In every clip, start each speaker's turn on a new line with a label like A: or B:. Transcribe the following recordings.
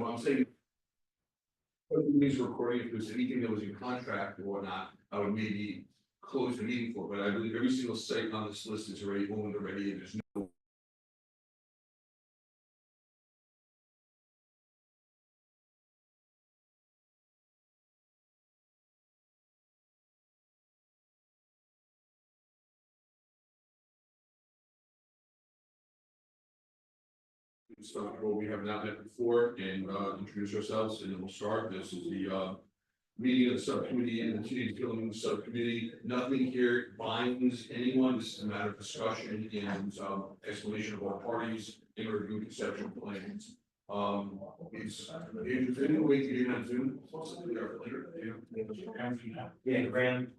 A: no, I'm saying. These recording, if there's anything that was in contract or whatnot, I would maybe close the meeting for, but I believe every single site on this list is already owned already, and there's no. So, well, we have not met before, and introduce ourselves, and then we'll start. This is the meeting of the subcommittee and the Teaneck Building Subcommittee. Nothing here binds anyone. This is a matter of discussion and explanation of all parties in review conceptual plans. Is there any way to get on Zoom?
B: Yeah, Graham.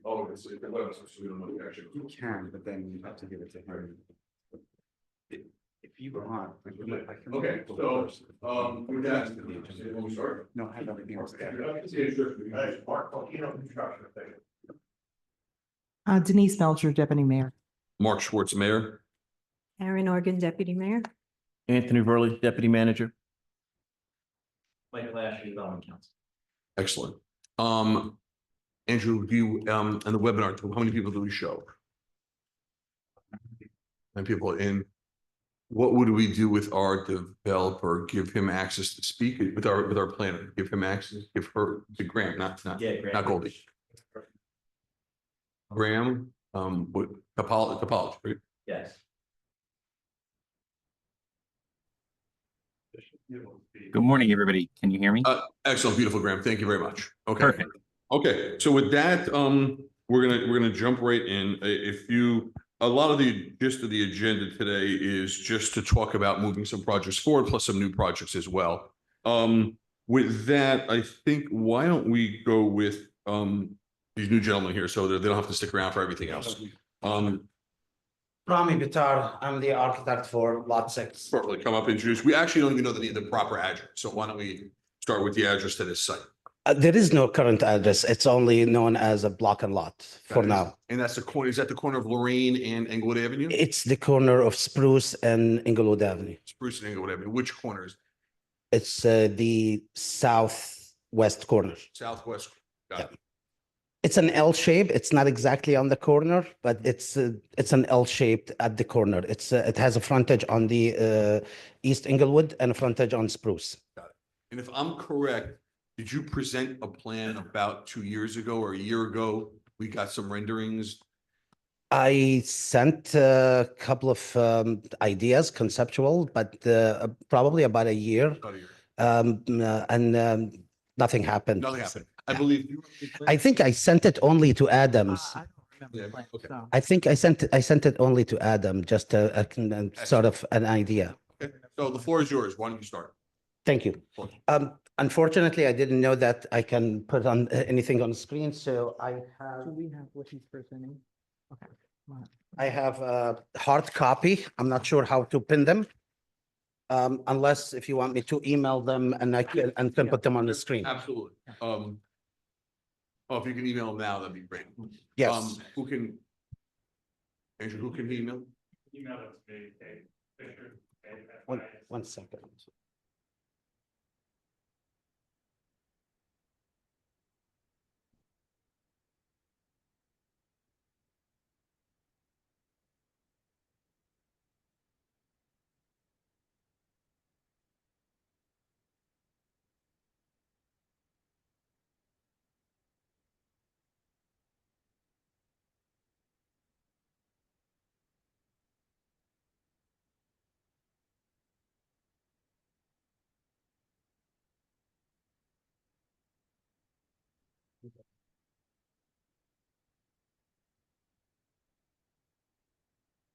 A: Oh, it's the website, so we don't know the actual.
C: You can, but then you have to give it to him. If you want. I can
A: Okay, so, with that, when we start.
C: No, I have everything else there.
D: Denise Melcher, Deputy Mayor.
A: Mark Schwartz, Mayor.
E: Aaron Organ, Deputy Mayor.
F: Anthony Verley, Deputy Manager.
B: Michael Ashley, Development Council.
A: Excellent. Andrew, do you, on the webinar, how many people do we show? And people in, what would we do with our developer? Give him access to speak with our planner, give him access, give her the Graham, not Goldie. Graham, with topology, right?
B: Yes.
F: Good morning, everybody. Can you hear me?
A: Excellent, beautiful, Graham. Thank you very much. Okay.
F: Perfect.
A: Okay, so with that, we're gonna jump right in. A lot of the gist of the agenda today is just to talk about moving some projects forward, plus some new projects as well. With that, I think, why don't we go with these new gentlemen here so that they don't have to stick around for everything else.
G: Rami Bitar, I'm the architect for Lot 6.
A: Perfectly, come up, introduce. We actually don't even know the proper address, so why don't we start with the address to this site?
G: There is no current address. It's only known as a block and lot for now.
A: And that's the corner, is that the corner of Lorraine and Englewood Avenue?
G: It's the corner of Spruce and Inglewood Avenue.
A: Spruce and Englewood Avenue. Which corners?
G: It's the southwest corner.
A: Southwest. Got it.
G: It's an L shape. It's not exactly on the corner, but it's an L shaped at the corner. It has a frontage on the East Inglewood and a frontage on Spruce.
A: Got it. And if I'm correct, did you present a plan about 2 years ago or a year ago? We got some renderings.
G: I sent a couple of ideas, conceptual, but probably about a year.
A: About a year.
G: And nothing happened.
A: Nothing happened. I believe.
G: I think I sent it only to Adams.
D: I don't remember the plan,
A: okay.
D: so.
G: I think I sent it only to Adam, just a sort of an idea.
A: Okay, so the floor is yours. Why don't you start?
G: Thank you. Unfortunately, I didn't know that I can put on anything on the screen, so I
D: Do we have what he's presenting? Okay. come on.
G: have a hard copy. I'm not sure how to pin them. Unless if you want me to email them and I can put them on the screen.
A: Absolutely. If you can email them now, that'd be great.
G: Yes.
A: Who can? Andrew, who can email?
B: Email it to me, Fisher.
G: One second.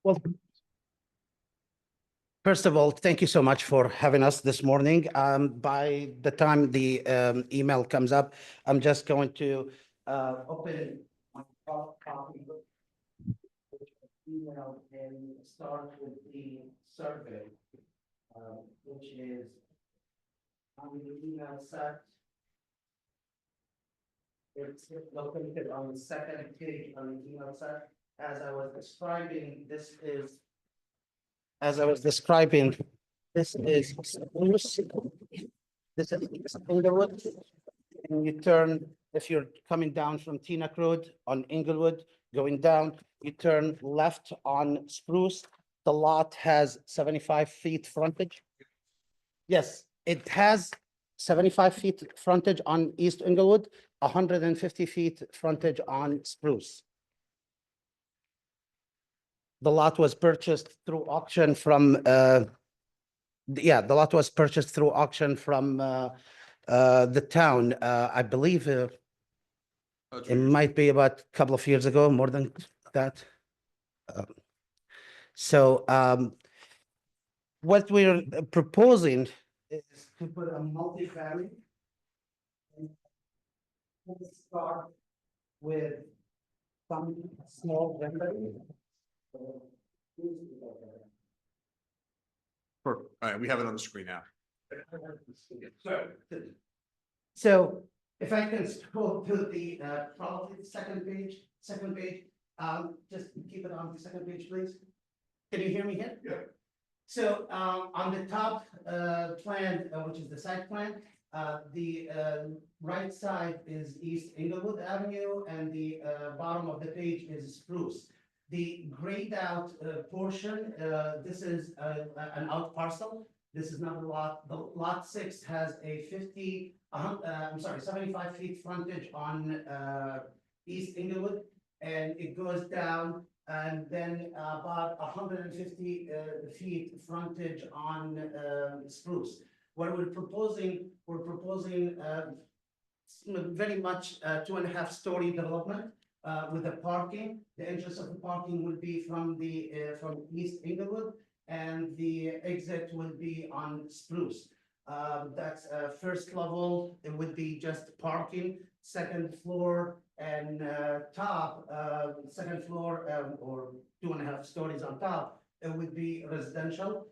G: Well, first of all, thank you so much for having us this morning. By the time the email comes up, I'm just going to open my copy. Email and start with the survey, which is on the email set. It's located on the second page on the email set. As I was describing, this is as I was describing, this is Spruce. This is Inglewood. And you turn, if you're coming down from Teaneck Road on Inglewood, going down, you turn left on Spruce. The lot has 75 feet frontage. Yes, it has 75 feet frontage on East Inglewood, 150 feet frontage on Spruce. The lot was purchased through auction from, the lot was purchased through auction from the town. I believe it might be about a couple of years ago, more than that. So what we're proposing is to put a multifamily. Let's start with some small rendering.
A: Perfect. All right, we have it on the screen now.
G: So if I can scroll to the probably the second page, just keep it on the second page, please. Can you hear me here?
A: Yeah.
G: So on the top plan, which is the site plan, the right side is East Inglewood Avenue, and the bottom of the page is Spruce. The grayed out portion, this is an out parcel. This is not a lot. The lot 6 has a 75 feet frontage on East Inglewood, and it goes down, and then about 150 feet frontage on Spruce. What we're proposing very much 2.5-story development with the parking. The entrance of the parking will be from the from East Inglewood, and the exit will be on Spruce. That's first level, it would be just parking. Second floor and top, second floor or 2.5 stories on top, it would be residential.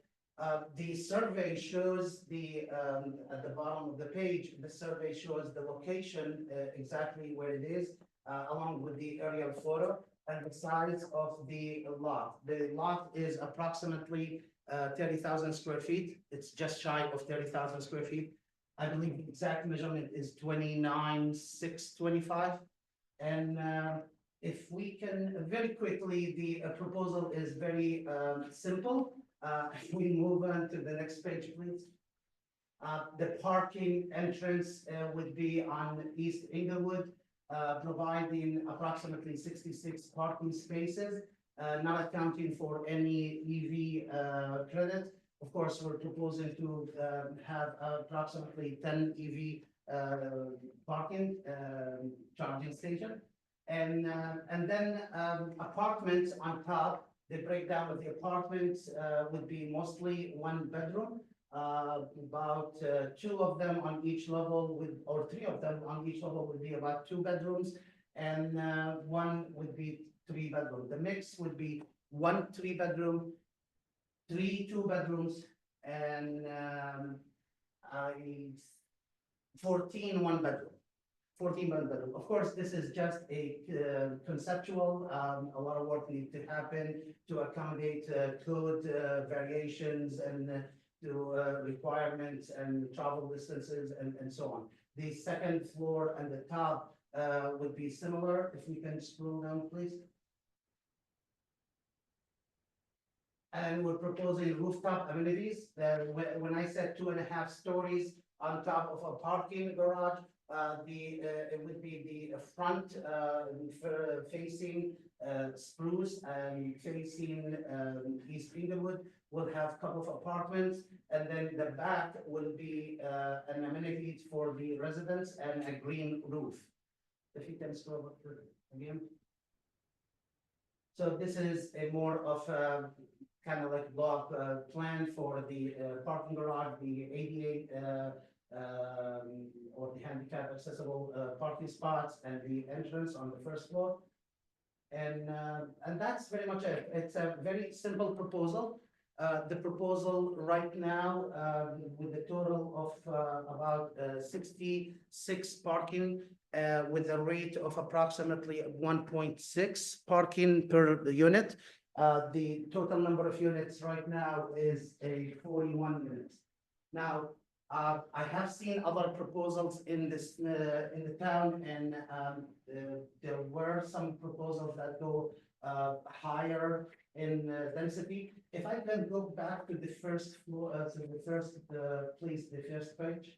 G: The survey shows at the bottom of the page, the survey shows the location exactly where it is, along with the aerial photo and the size of the lot. The lot is approximately 30,000 square feet. It's just shy of 30,000 square feet. I believe the exact measurement is 29,625. And if we can very quickly, the proposal is very simple. If we move on to the next page, please. The parking entrance would be on East Inglewood, providing approximately 66 parking spaces, not accounting for any EV credit. Of course, we're proposing to have approximately 10 EV parking charging station. And then apartments on top. The breakdown of the apartments would be mostly 1 bedroom. About 2 of them on each level or 3 of them on each level would be about 2 bedrooms, and 1 would be 3 bedroom. The mix would be 1 3-bedroom, 3 2-bedrooms, and 14 1-bedroom. 14 1-bedroom. Of course, this is just a conceptual. A lot of work needs to happen to accommodate code variations and to requirements and travel distances and so on. The second floor and the top would be similar. If we can scroll down, please. And we're proposing rooftop amenities. When I said 2.5 stories on top of a parking garage, it would be the front facing Spruce and facing East Inglewood will have a couple of apartments, and then the back will be an amenity for the residents and a green roof. If you can scroll up again. So this is a more of a kind of like block plan for the parking garage, the ADA or the handicap accessible parking spots, and the entrance on the first floor. And that's very much it. It's a very simple proposal. The proposal right now with a total of about 66 parking with a rate of approximately 1.6 parking per unit. The total number of units right now is a 41 units. Now, I have seen other proposals in this, in the town, and there were some proposals that go higher in density. If I can go back to the first floor, to the first, please, the first page.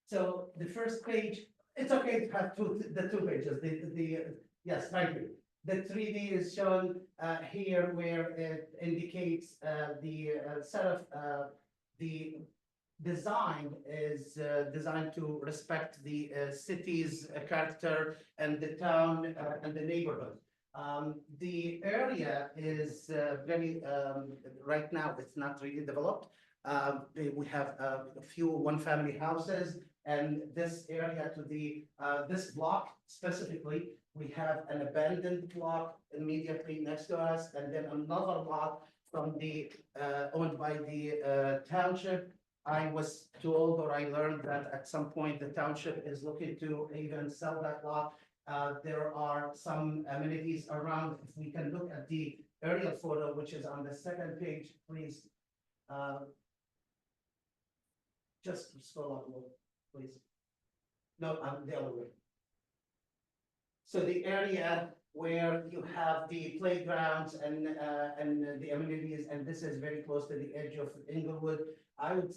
G: So the first page, it's okay to have the two pages, yes, right here. The 3D is shown here where it indicates the set of the design is designed to respect the city's character and the town and the neighborhood. The area is very, right now, it's not really developed. We have a few one-family houses, and this area to the, this block specifically, we have an abandoned block immediately next to us, and then another block from the, owned by the township. I was told, or I learned that at some point the township is looking to even sell that lot. There are some amenities around. If we can look at the aerial photo, which is on the second page, please. Just scroll up a little, please. No, the other way. So the area where you have the playgrounds and the amenities, and this is very close to the edge of Inglewood. I would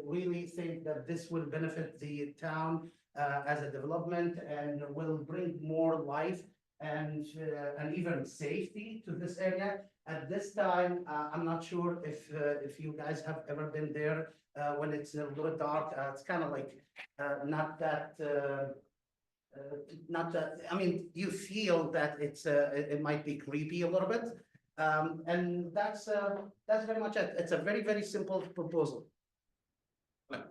G: really think that this will benefit the town as a development and will bring more life and even safety to this area. At this time, I'm not sure if you guys have ever been there when it's a little dark. It's kind of like not that. I mean, you feel that it might be creepy a little bit. And that's very much it. It's a very, very simple proposal.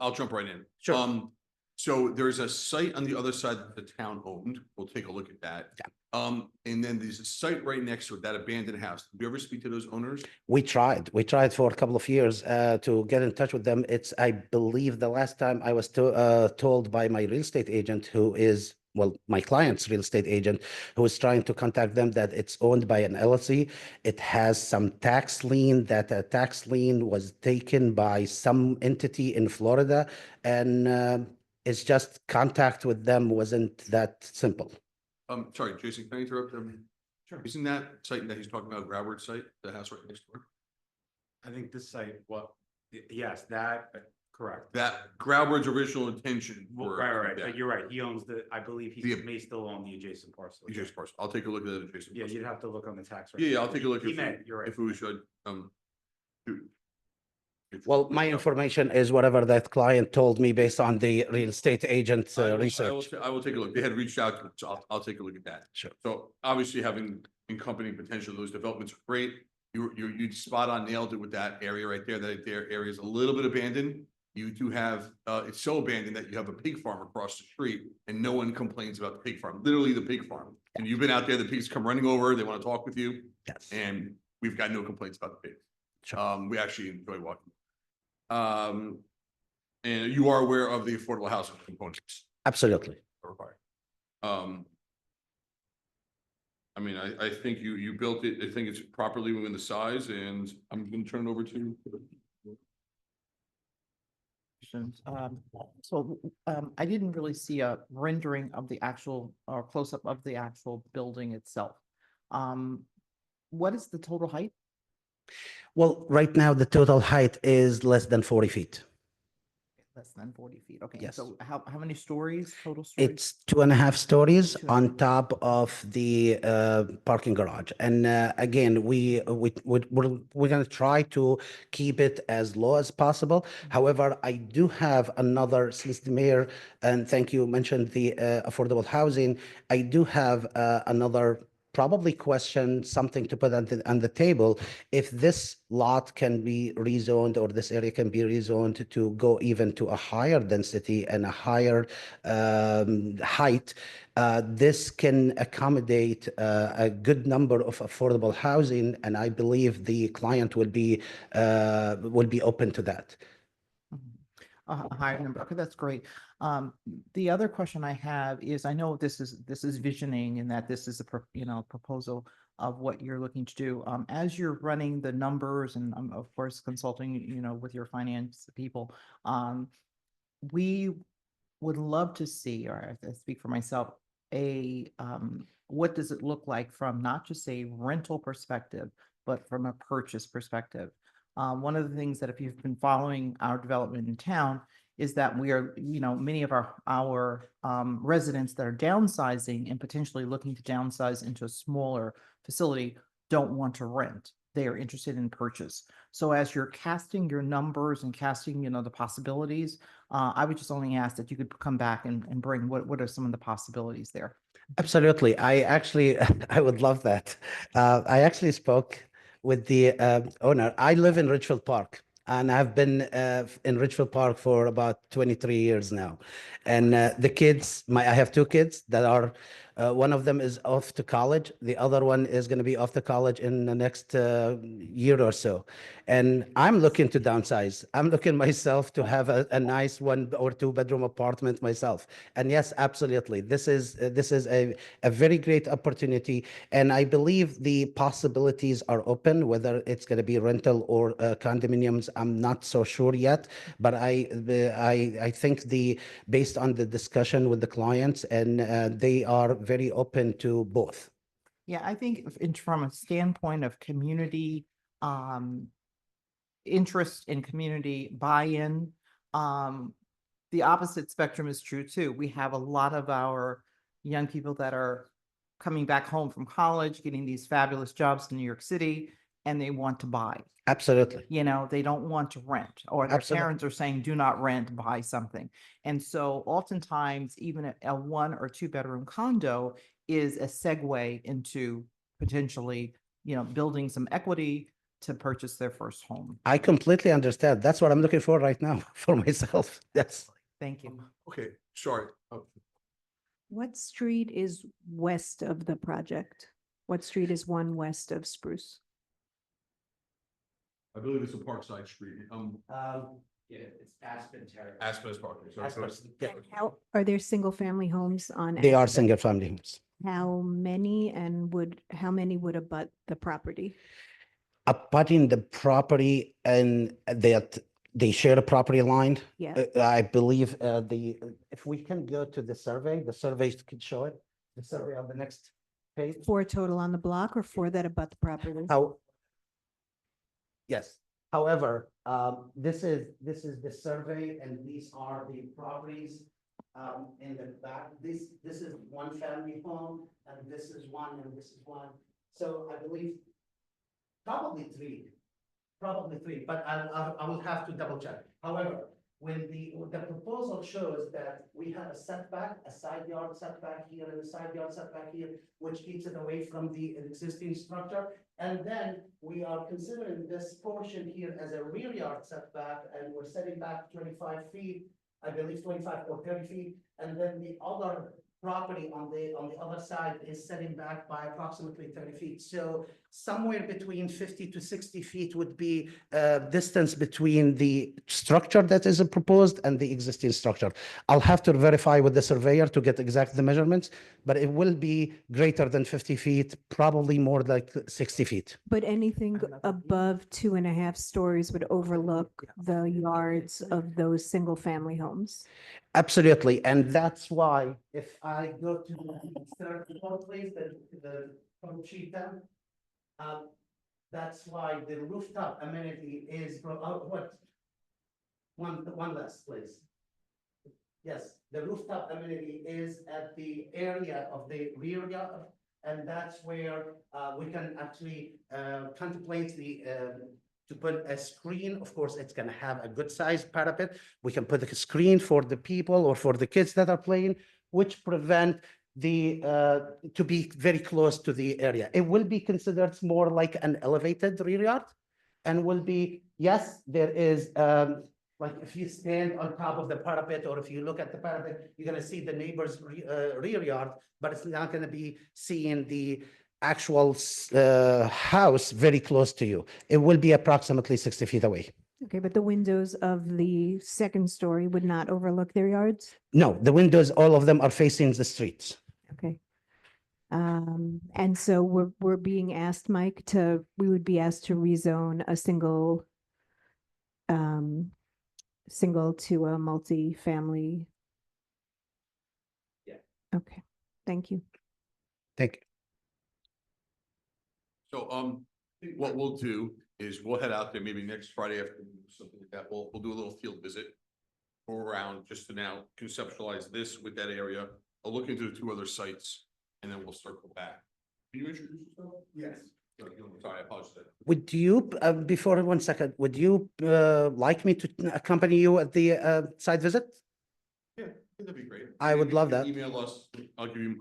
A: I'll jump right in.
G: Sure.
A: So there's a site on the other side that the town owned. We'll take a look at that. And then there's a site right next to it, that abandoned house. Did you ever speak to those owners?
H: We tried for a couple of years to get in touch with them. I believe the last time I was told by my real estate agent, who is, well, my client's real estate agent, who is trying to contact them, that it's owned by an LLC. It has some tax lien, that a tax lien was taken by some entity in Florida, and it's just contact with them wasn't that simple.
A: Sorry, Jason, can I interrupt them?
C: Sure.
A: Isn't that site that he's talking about, Broward site, the house right next door?
C: I think this site, yes, that, correct.
A: That Broward's original intention for.
C: Right,
A: that.
C: but you're right, he owns I believe he
A: The-
C: may still own the adjacent parcel.
A: Adjacent parcel. I'll take a look at that adjacent.
C: Yeah,
A: parcel.
C: you'd have to look on the tax.
A: Yeah, I'll take a look.
C: He
A: if
C: may,
A: we-
C: you're right.
A: If we should,
H: Well, my information is whatever that client told me based on the real estate agent's research.
A: I will take a look. They had reached out to me, so I'll take a look at that.
H: Sure.
A: So obviously having accompanying potential of those developments are great. You spot on nailed it with that area right there. That area is a little bit abandoned. You do have, it's so abandoned that you have a pig farm across the street and no one complains about the pig farm, literally the pig farm. And you've been out there, the pigs come running over, they want to talk with you.
H: Yes.
A: And we've got no complaints about the pigs.
H: Sure.
A: We actually enjoy walking. And you are aware of the affordable housing components
H: Absolutely.
A: required. I mean, I think you built it, I think it's properly within the size, and I'm gonna turn it over to.
D: I didn't really see a rendering of the actual or close-up of the actual building itself. What is the total height?
H: Well, right now, the total height is less than 40 feet.
D: Less than 40 feet. Okay.
H: Yes.
D: So how many stories, total stories?
H: It's 2.5 stories
D: 2.5.
H: on top of the parking garage. And again, we're going to try to keep it as low as possible. However, I do have another, since the mayor, and thank you, mentioned the affordable housing, I do have another probably question, something to put on the table. If this lot can be rezoned, or this area can be rezoned to go even to a higher density and a higher height, this can accommodate a good number of affordable housing, and I believe the client will be open to that.
D: a higher number. Okay, that's great. The other question I have is, I know this is visioning and that this is a, proposal of what you're looking to do. As you're running the numbers and of course consulting, with your finance people, we would love to see, or I speak for myself, what does it look like from not just a rental perspective, but from a purchase perspective? One of the things that if you've been following our development in town is that we are, many of our residents that are downsizing and potentially looking to downsize into a smaller facility don't want to rent. They are interested in purchase. So as you're casting your numbers and casting, the possibilities, I would just only ask that you could come back and bring what are some of the possibilities there?
H: Absolutely. I actually, I would love that. I actually spoke with the owner. I live in Ridgefield Park, and I've been in Ridgefield Park for about 23 years now. And the kids, I have two kids that are, one of them is off to college. The other one is going to be off to college in the next year or so. And I'm looking to downsize. I'm looking myself to have a nice 1 or 2 bedroom apartment myself. And yes, absolutely. This is a very great opportunity. And I believe the possibilities are open, whether it's going to be rental or condominiums. I'm not so sure yet, but I think based on the discussion with the clients, and they are very open to both.
D: Yeah, I think from a standpoint of community, interest in community buy-in, the opposite spectrum is true too. We have a lot of our young people that are coming back home from college, getting these fabulous jobs in New York City, and they want to buy.
H: Absolutely.
D: They don't want to rent, or their
H: Absolutely.
D: parents are saying, do not rent, buy something. And so oftentimes, even a 1 or 2 bedroom condo is a segue into potentially, building some equity to purchase their first home.
H: I completely understand. That's what I'm looking for right now for myself. Yes.
D: Thank you.
A: Okay, sorry.
E: What street is west of the project? What street is one west of Spruce?
A: I believe it's a Parkside Street.
H: Yeah, it's Aspen Terrace.
A: Aspen Park.
E: How, are there single family homes on?
H: They are
E: Aspen?
H: single family homes.
E: How many, and how many would abut the property?
H: Abutting the property, and they share a property line.
E: Yeah.
H: I believe if we can go to the survey could show it. The survey on the next page.
E: 4 total on the block, or 4 that abut the property?
H: Yes. However, this is the survey, and these are the properties in the back. This is one family home, and this is one, and this is one. So I believe probably three, but I will have to double check. However, when the proposal shows that we have a setback, a side yard setback here and a side yard setback here, which keeps it away from the existing structure. And then we are considering this portion here as a rear yard setback, and we're setting back 25 feet, I believe 25 or 30 feet. And then the other property on the other side is setting back by approximately 30 feet. So somewhere between 50 to 60 feet would be distance between the structure that is proposed and the existing structure. I'll have to verify with the surveyor to get exact the measurements, but it will be greater than 50 feet, probably more like 60 feet.
E: But anything above 2.5 stories would overlook the yards of those single family homes.
H: Absolutely, and that's why if I go to the third floor, please, the front sheet down. That's why the rooftop amenity is what? One less, please. Yes, the rooftop amenity is at the area of the rear yard, and that's where we can actually contemplate to put a screen. Of course, it's going to have a good sized parapet. We can put a screen for the people or for the kids that are playing, which prevent to be very close to the area. It will be considered more like an elevated rear yard, and will be, yes, there is like if you stand on top of the parapet, or if you look at the parapet, you're going to see the neighbor's rear yard, but it's not going to be seeing the actual house very close to you. It will be approximately 60 feet away.
E: Okay, but the windows of the second story would not overlook their yards?
H: No, the windows, all of them are facing the streets.
E: Okay. And so we're being asked, Mike, we would be asked to rezone a single to a multi-family.
B: Yeah.
E: Okay, thank you.
H: Thank you.
A: So, I think what we'll do is we'll head out there maybe next Friday afternoon, something like that. We'll do a little field visit. Go around just to now conceptualize this with that area. I'll look into the two other sites and then we'll circle back. Can you introduce yourself?
B: Yes.
A: Sorry, I apologize.
H: Would you, before 1 second, would you like me to accompany you at the site visit?
A: Yeah, that'd be great.
H: I would
A: Maybe you
H: love
A: can
H: that.
A: Email us, I'll give you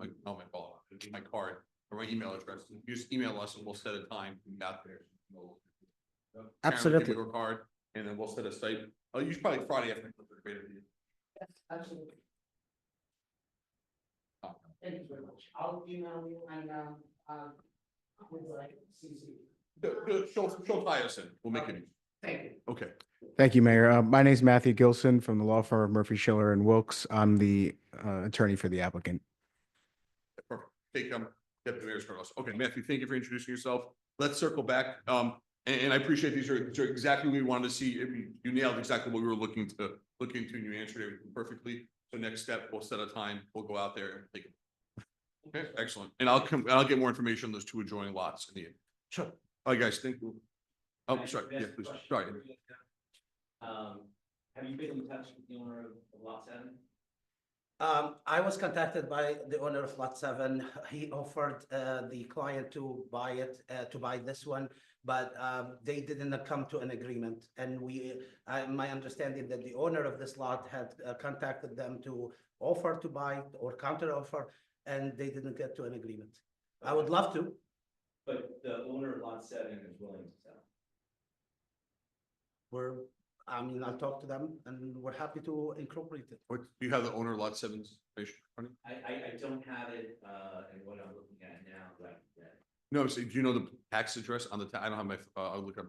A: my card or my email address. You just email us and we'll set a time to be out there. Karen will give
H: Absolutely.
A: you a card and then we'll set a site. I'll use probably Friday afternoon.
G: Yes, absolutely. Thank you very much. I'll email you and, with like CC.
A: She'll tie us in. We'll make it easy.
G: Thank you.
A: Okay.
I: Thank you, Mayor. My name is Matthew Gilson from the law firm of Murphy, Schiller and Wilkes. I'm the attorney for the applicant.
A: Perfect. Take Deputy Mayor's Carlos. Okay, Matthew, thank you for introducing yourself. Let's circle back. And I appreciate these are exactly what we wanted to see. You nailed exactly what we were looking to and you answered everything perfectly. So next step, we'll set a time, we'll go out there and take it. Okay, excellent. And I'll get more information on those two adjoining lots in the end.
H: Sure.
A: All right, guys, thank you. Oh, sorry, yeah, please, sorry.
B: Have you been in touch with the owner of lot 7?
H: I was contacted by the owner of Lot 7. He offered the client to buy it, to buy this one, but they didn't come to an agreement. And my understanding that the owner of this lot had contacted them to offer to buy or counter offer, and they didn't get to an agreement. I would love to.
B: But the owner of lot 7 is willing to sell.
H: I'll talk to them and we're happy to incorporate it.
A: What, do you have the owner of lot 7's information?
B: I don't have it, and what I'm looking at now, but
A: No, so do you know the tax address on the, I don't have my, I'll look up.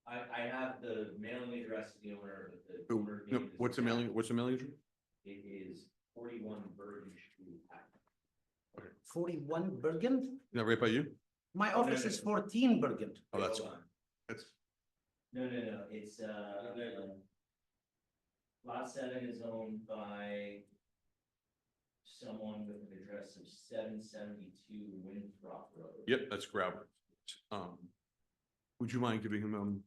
B: I have the mailing address of the owner, but the owner.
A: No,
B: name is
A: what's the mailing address?
B: It is 41 Bergen Street.
H: 41 Bergen?
A: Is that right by you?
H: My office is 14 Bergen.
A: Oh, that's,
B: Hold on.
A: that's,
B: No, it's, lot 7 is owned by someone with an address of 772 Winthrop Road.
A: yep, that's Grauber. Would you mind giving him,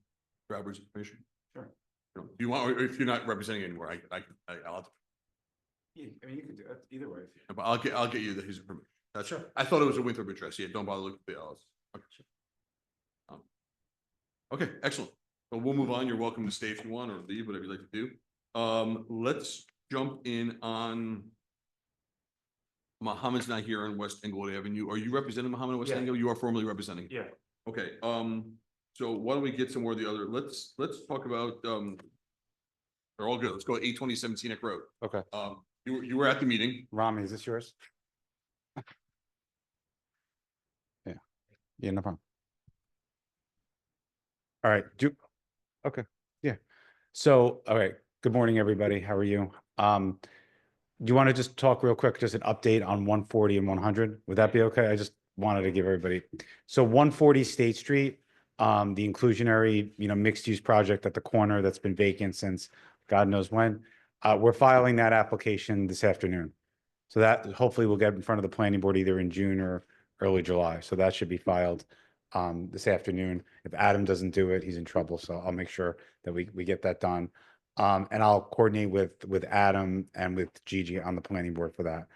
A: Grauber's information?
C: Sure.
A: No, do you want, or if you're not representing anymore, I'll,
C: Yeah, I mean, you could do it either way.
A: but I'll get you his information. That's
H: Sure.
A: I thought it was a Winthrop address. Yeah, don't bother looking at the L's. Okay. Okay, excellent. So we'll move on. You're welcome to stay if you want or leave, whatever you'd like to do. Let's jump in on Mohammed's not here on West Englewood Avenue. Are you representing Mohammed on West
C: Yeah.
A: Englewood? You are formally representing.
C: Yeah.
A: Okay, so why don't we get some more of the other, let's talk about, they're all good. Let's go 827 Teaneck Road.
C: Okay.
A: You were at the meeting.
C: Rami, is this yours? Yeah. Yeah, no problem. All right, okay, yeah. So, all right, good morning, everybody. How are you? Do you want to just talk real quick, just an update on 140 and 100? Would that be okay? I just wanted to give everybody. So 140 State Street, the inclusionary, mixed use project at the corner that's been vacant since God knows when. We're filing that application this afternoon. So that hopefully we'll get in front of the planning board either in June or early July. So that should be filed this afternoon. If Adam doesn't do it, he's in trouble. So I'll make sure that we get that done. And I'll coordinate with Adam and with Gigi on the planning board for that.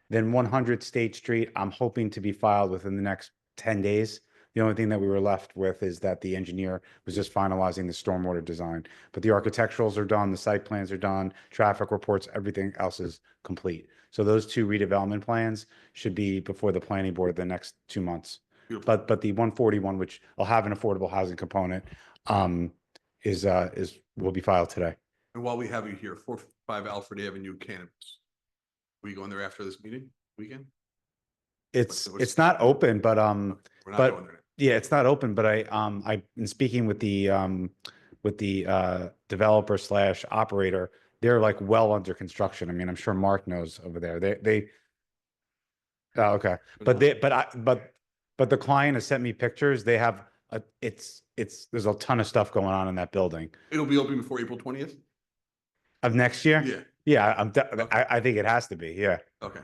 C: Then 100 State Street, I'm hoping to be filed within the next 10 days. The only thing that we were left with is that the engineer was just finalizing the stormwater design, but the architecturals are done, the site plans are done, traffic reports, everything else is complete. So those two redevelopment plans should be before the planning board the next 2 months.
A: Beautiful.
H: But the 141, which will have an affordable housing component, will be filed today.
A: And while we have you here, 455 Alfred Avenue, Cannabis. We going there after this meeting, weekend?
H: It's not open, but
A: We're not
H: but-
A: going there.
H: yeah, it's not open, but I've been speaking with the
C: with the developer slash operator, they're like well under construction. I mean, I'm sure Mark knows over there. Oh, okay. But the client has sent me pictures. They have there's a ton of stuff going on in that building
A: It'll be open before April 20th?
C: of next year.
A: Yeah,
C: Yeah,
A: Okay.
C: I think it has to be. Yeah.
A: okay.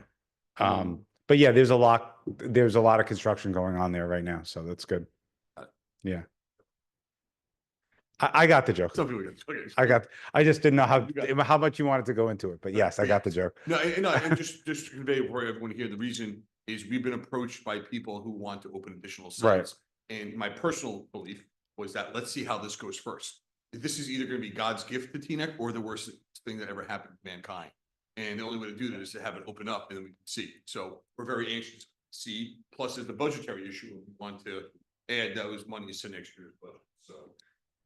C: But yeah, there's a lot of construction going on there right now. So that's good. Yeah. I got the joke.
A: Some people get, okay.
C: I just didn't know
A: You got
C: how much you wanted to go into it, but yes, I got the joke.
A: No, and just to convey for everyone here, the reason is we've been approached by people who want to open additional
C: Right.
A: sites. And my personal belief was that let's see how this goes first. This is either gonna be God's gift to Teaneck or the worst thing that ever happened to mankind. And the only way to do that is to have it open up and then we can see. So we're very anxious to see, plus there's the budgetary issue. We want to add those monies to next year as well, so.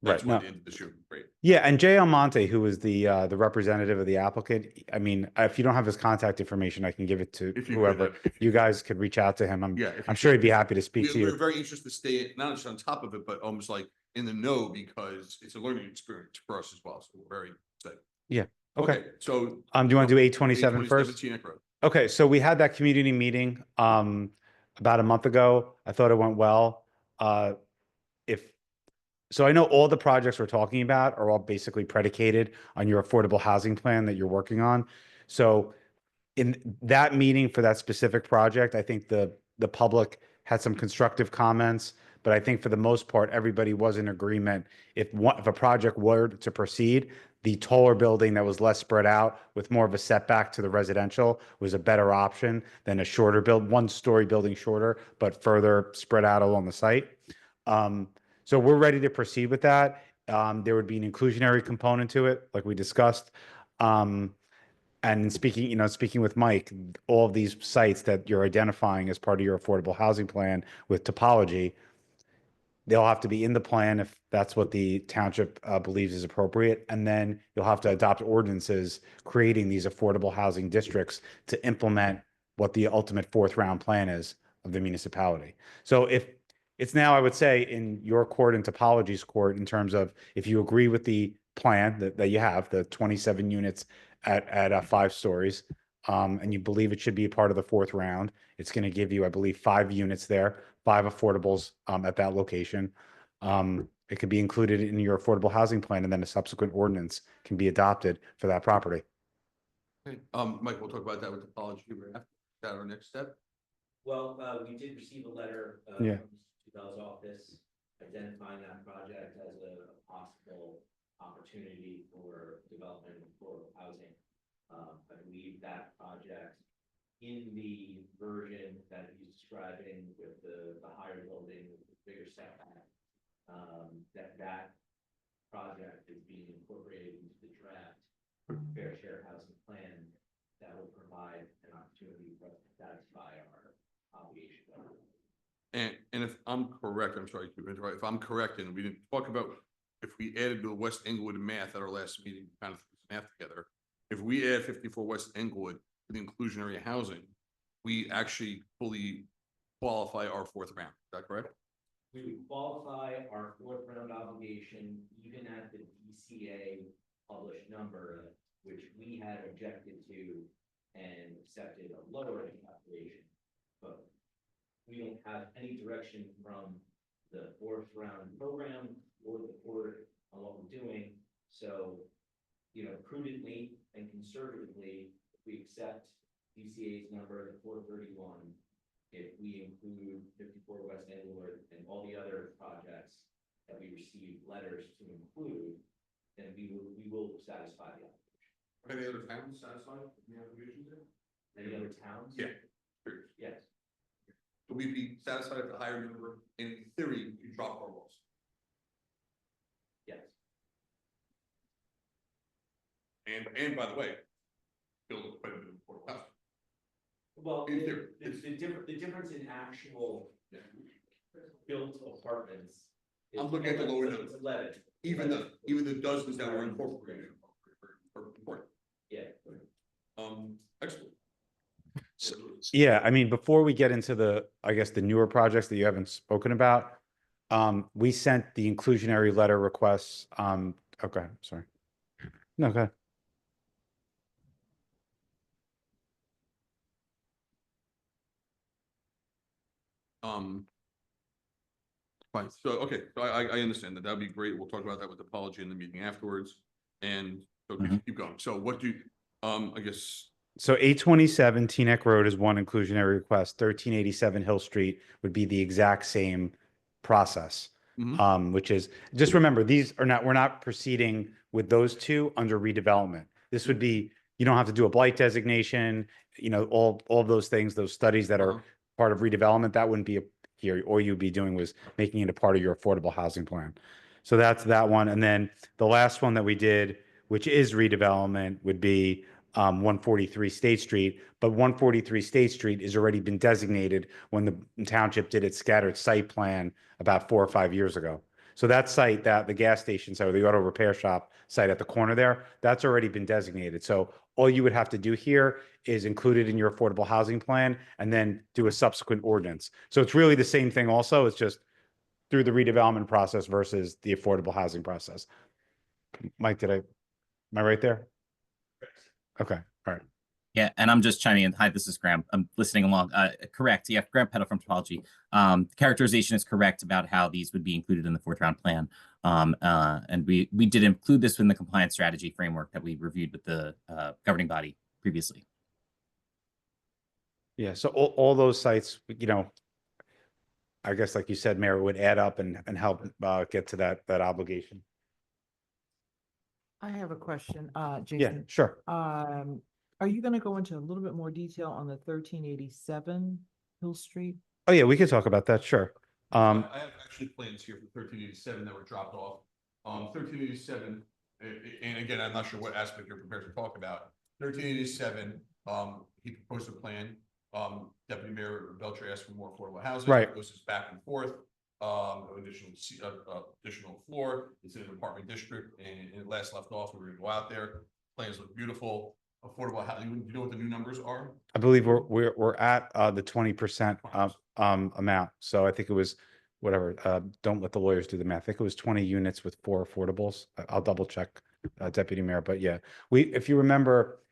A: That's
C: Right,
A: why
C: no.
A: the end of this year, great.
C: Yeah, and Jay Almonte, who is the representative of the applicant, I mean, if you don't have his contact information, I can give it to
A: If you
C: whoever.
A: could,
C: You guys could reach out to him.
A: Yeah. if
C: I'm
A: you
C: sure he'd be
A: could.
C: happy to speak to
A: We're
C: you.
A: very anxious to stay not just on top of it, but almost like in the know because it's a learning experience for us as well. So we're very excited.
C: Yeah, okay.
A: So.
C: Do you want to do 827 first?
A: Teaneck Road.
C: Okay, so we had that community meeting about a month ago. I thought it went well. So I know all the projects we're talking about are all basically predicated on your affordable housing plan that you're working on. So in that meeting for that specific project, I think the public had some constructive comments, but I think for the most part, everybody was in agreement. If a project were to proceed, the taller building that was less spread out with more of a setback to the residential was a better option than a shorter one-story building shorter, but further spread out along the site. So we're ready to proceed with that. There would be an inclusionary component to it, like we discussed. And speaking with Mike, all of these sites that you're identifying as part of your affordable housing plan with topology, they'll have to be in the plan if that's what the township believes is appropriate. And then you'll have to adopt ordinances creating these affordable housing districts to implement what the ultimate fourth round plan is of the municipality. So if it's now, I would say, in your court and topology's court in terms of if you agree with the plan that you have, the 27 units at 5 stories, and you believe it should be a part of the fourth round, it's going to give you, I believe, 5 units there, 5 affordables at that location. It could be included in your affordable housing plan, and then a subsequent ordinance can be adopted for that property.
A: Okay. Mike, we'll talk about that with topology right after. Is that our next step?
B: Well, we did receive a letter,
C: Yeah.
B: from Mr. Bell's office identifying that project as a possible opportunity for development of affordable housing. I believe that project in the version that he's describing with the higher building, with the bigger setback, that project is being incorporated into the draft fair share housing plan that will provide an opportunity for us to satisfy our obligation.
A: And if I'm correct, I'm sorry to interrupt. If I'm correct, and we didn't talk about if we added the West Englewood math at our last meeting, kind of threw some math together. If we add 54 West Englewood to the inclusionary housing, we actually fully qualify our fourth round. Is that correct?
B: We would qualify our fourth round obligation even at the DCA published number, which we had objected to and accepted a lower calculation. But we don't have any direction from the fourth round program or the court on what we're doing. So, prudently and conservatively, if we accept DCA's number, the 431, if we include 54 West Englewood and all the other projects that we received letters to include, then we will satisfy the obligation.
A: Are any other towns satisfied with the obligations there?
B: Any other towns?
A: Yeah. Curious.
B: Yes.
A: So we'd be satisfied at the higher number. In theory, we could drop our walls.
B: Yes.
A: And by the way, build quite a bit of affordable housing.
B: Well,
A: In theory,
B: the difference in actual built apartments. is-
A: I'm looking at the lower number.
B: It's 11.
A: Even the dozens that were incorporated are important.
B: Yeah.
A: Excellent.
C: Yeah, I mean, before we get into I guess the newer projects that you haven't spoken about, We sent the inclusionary letter requests, okay, sorry. No, go ahead.
A: Fine, so, okay, so I understand that, that'd be great, we'll talk about that with apology in the meeting afterwards, and, okay,
F: Mhm.
A: keep going, so what do, I guess,
C: So 827 Teaneck Road is one inclusionary request. 1387 Hill Street would be the exact same process. Which is, just remember, we're not proceeding with those two under redevelopment. This would be, you don't have to do a blight designation, all of those things, those studies that are part of redevelopment, that wouldn't be here. All you'd be doing was making it a part of your affordable housing plan. So that's that one. And then the last one that we did, which is redevelopment, would be 143 State Street, but 143 State Street has already been designated when the township did its scattered site plan about 4 or 5 years ago. So that site, that the gas station site or the auto repair shop site at the corner there, that's already been designated. So all you would have to do here is include it in your affordable housing plan and then do a subsequent ordinance. So it's really the same thing also, it's just through the redevelopment process versus the affordable housing process. Mike, am I right there? Okay, all right.
F: Yeah, and I'm just chiming in. Hi, this is Graham. I'm listening along. Correct. Yeah, Graham Petto from Topology. Characterization is correct about how these would be included in the fourth round plan. And we did include this in the compliance strategy framework that we reviewed with the governing body previously.
C: Yeah, so all those sites, I guess like you said, Mayor, would add up and help get to that obligation.
D: I have a question,
C: Yeah,
D: Jason.
C: sure.
D: Are you gonna go into a little bit more detail on the 1387 Hill Street?
C: Oh, yeah, we could talk about that, sure.
A: I have actually plans here for 1387 that were dropped off. 1387, and again, I'm not sure what aspect you're prepared to talk about. 1387, he proposed a plan. Deputy Mayor Belcher asked for more affordable housing.
C: Right.
A: It goes back and forth. Additional floor. It's in an apartment district, and it last left off. We were gonna go out there. Plans look beautiful. Affordable housing. You know what the new numbers are?
C: I believe we're at the 20% amount. So I think it was whatever. Don't let the lawyers do the math. I think it was 20 units with 4 affordables. I'll double check, Deputy Mayor. But yeah, if you remember,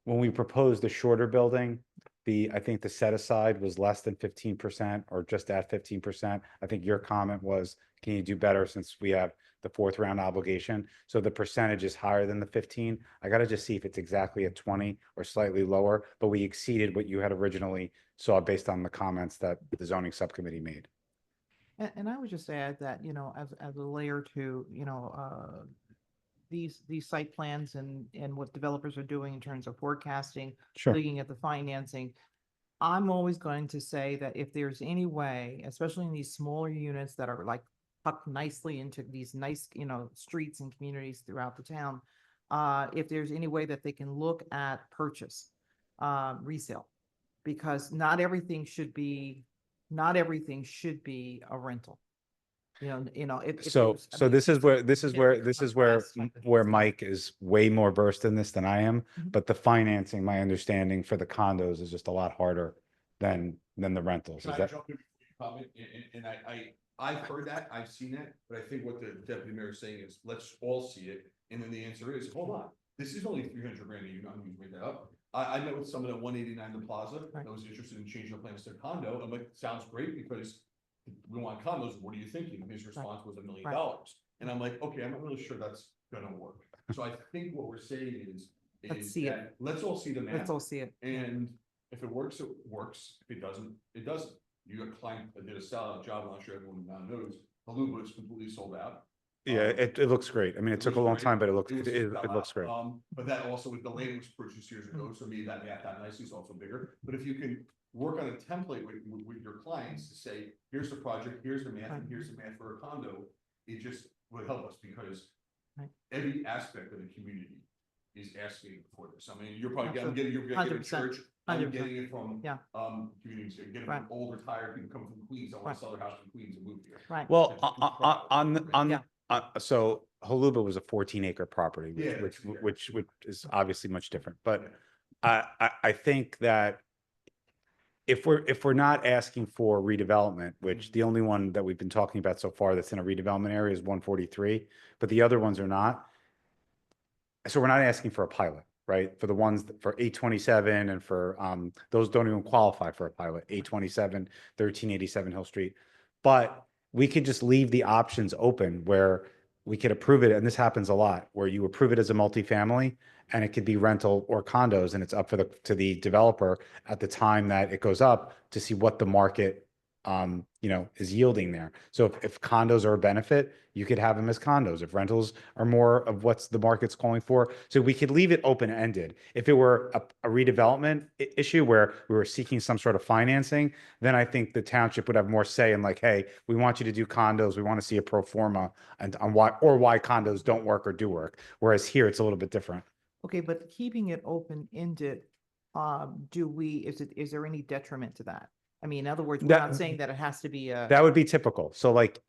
C: when we proposed the shorter building, I think the set aside was less than 15% or just at 15%. I think your comment was, can you do better since we have the fourth round obligation? So the percentage is higher than the 15. I got to just see if it's exactly at 20 or slightly lower, but we exceeded what you had originally saw based on the comments that the zoning subcommittee made.
D: And I would just add that, as a layer to, these site plans and what developers are doing in terms of forecasting,
C: Sure.
D: looking at the financing. I'm always going to say that if there's any way, especially in these smaller units that are like tucked nicely into these nice, streets and communities throughout the town, if there's any way that they can look at purchase, resale, because not everything should be a rental.
C: So this is where Mike is way more versed in this than I am, but the financing, my understanding for the condos is just a lot harder than the rentals.
A: Can
C: Is
A: I
C: that?
A: jump in before you comment? And I've heard that, I've seen that, but I think what the deputy mayor is saying is, let's all see it. And then the answer is, hold on, this is only 300 grand. I'm going to bring that up. I met with someone at 189 The Plaza that was interested in changing the plans to a condo. I'm like, sounds great because we want condos. What are you thinking? His response was $1 million. And I'm like, okay, I'm not really sure that's gonna work. So I think what we're saying is
D: see it.
A: that let's all see the math.
D: Let's all see it.
A: And if it works, it works. If it doesn't, it doesn't. You got a client that did a solid job. I'm not sure everyone now knows. Haluba is completely sold out.
C: Yeah, it looks great. I mean, it took a long time, but it looks great.
A: But that also with the land was purchased years ago, so maybe that math that nicely is also bigger. But if you can work on a template with your clients to say, here's the project, here's the math, and here's the math for a condo, it just would help us because every aspect of the community is asking for this. I mean, you're probably you're getting it from church. I'm getting it from communities. You're getting it from old retired people coming from Queens. I want to sell their house in Queens and move here.
D: Right.
C: Well, so Haluba was a 14-acre property, which is obviously much different. But I think that if we're not asking for redevelopment, which the only one that we've been talking about so far that's in a redevelopment area is 143, but the other ones are not. So we're not asking for a pilot, right? For the ones for 827 and for those don't even qualify for a pilot, 827, 1387 Hill Street. But we could just leave the options open where we could approve it, and this happens a lot, where you approve it as a multifamily and it could be rental or condos, and it's up for to the developer at the time that it goes up to see what the market is yielding there. So if condos are a benefit, you could have them as condos. If rentals are more of what's the market's calling for. So we could leave it open-ended. If it were a redevelopment issue where we were seeking some sort of financing, then I think the township would have more say in like, hey, we want you to do condos. We want to see a pro forma and on why condos don't work or do work. Whereas here, it's a little bit different.
D: Okay, but keeping it open-ended, is there any detriment to that? I mean, in other words, we're not saying that it has to be a.
C: That would be typical. So like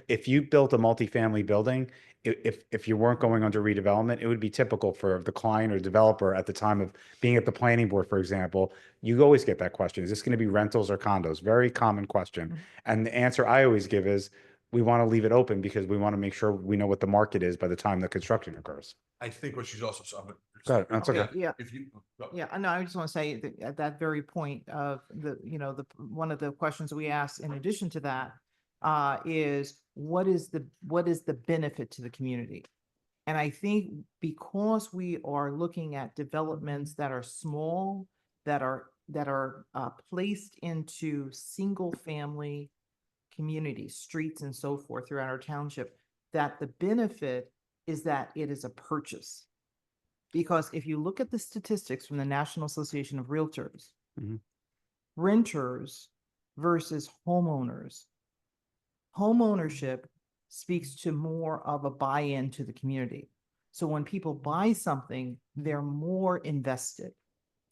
C: if you built a multifamily building, if you weren't going under redevelopment, it would be typical for the client or developer at the time of being at the planning board, for example. You always get that question. Is this going to be rentals or condos? Very common question.
D: Mhm.
C: And the answer I always give is we want to leave it open because we want to make sure we know what the market is by the time the construction occurs.
A: I think what she's also.
C: Go ahead. That's okay.
D: Yeah.
A: If you.
D: Yeah, I know. I just want to say that at that very point of one of the questions we asked in addition to that is what is the benefit to the community? And I think because we are looking at developments that are small, that are placed into single family communities, streets and so forth throughout our township, that the benefit is that it is a purchase. Because if you look at the statistics from the National Association of Realtors,
C: Mhm.
D: renters versus homeowners, homeownership speaks to more of a buy-in to the community. So when people buy something, they're more invested.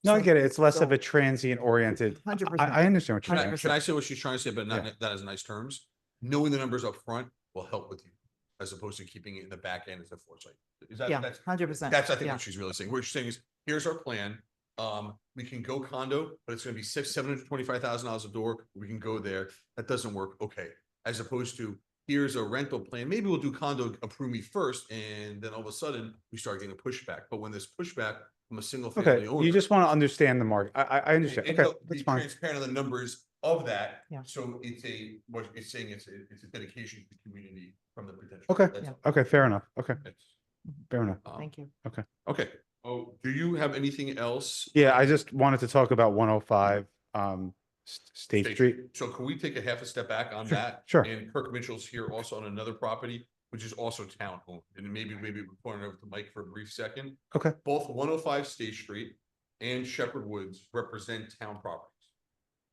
C: No, I
D: So-
C: get it. It's less of
D: so-
C: a transient oriented.
D: 100%.
C: I understand what you're saying.
D: 100%.
A: Can I say what she's trying to say, but not
C: Yeah.
A: that as nice terms? Knowing the numbers up front will help with you, as opposed to keeping it in the back end as a foresight. Is that,
D: Yeah,
A: that's,
D: 100%.
A: that's, I think
D: Yeah.
A: what she's really saying. What she's saying is, here's our plan. We can go condo, but it's gonna be $725,000 a door. We can go there. That doesn't work. Okay. As opposed to, here's a rental plan. Maybe we'll do condo, approve me first, and then all of a sudden we start getting a pushback. But when there's pushback from a single family
C: Okay,
A: owner.
C: you just want to understand the market. I understand.
A: And
C: Okay,
A: he'll
C: that's
A: be
C: fine.
A: transparent on the numbers of that.
D: Yeah.
A: So what it's saying, it's a dedication to the community from the potential.
C: Okay.
A: That's
D: Yeah.
A: all.
C: Okay, fair enough. Okay,
A: It's,
C: fair enough.
D: Thank you.
A: okay. Oh, do you have anything else?
C: Yeah, I just wanted to talk about 105 State Street.
A: So can we take a half a step back on
C: Sure,
A: that?
C: sure.
A: And Kirk Mitchell's here also on another property, which is also town owned. And maybe we're pouring over to Mike for a brief second.
C: Okay.
A: Both 105 State Street and Shepherd Woods represent town properties.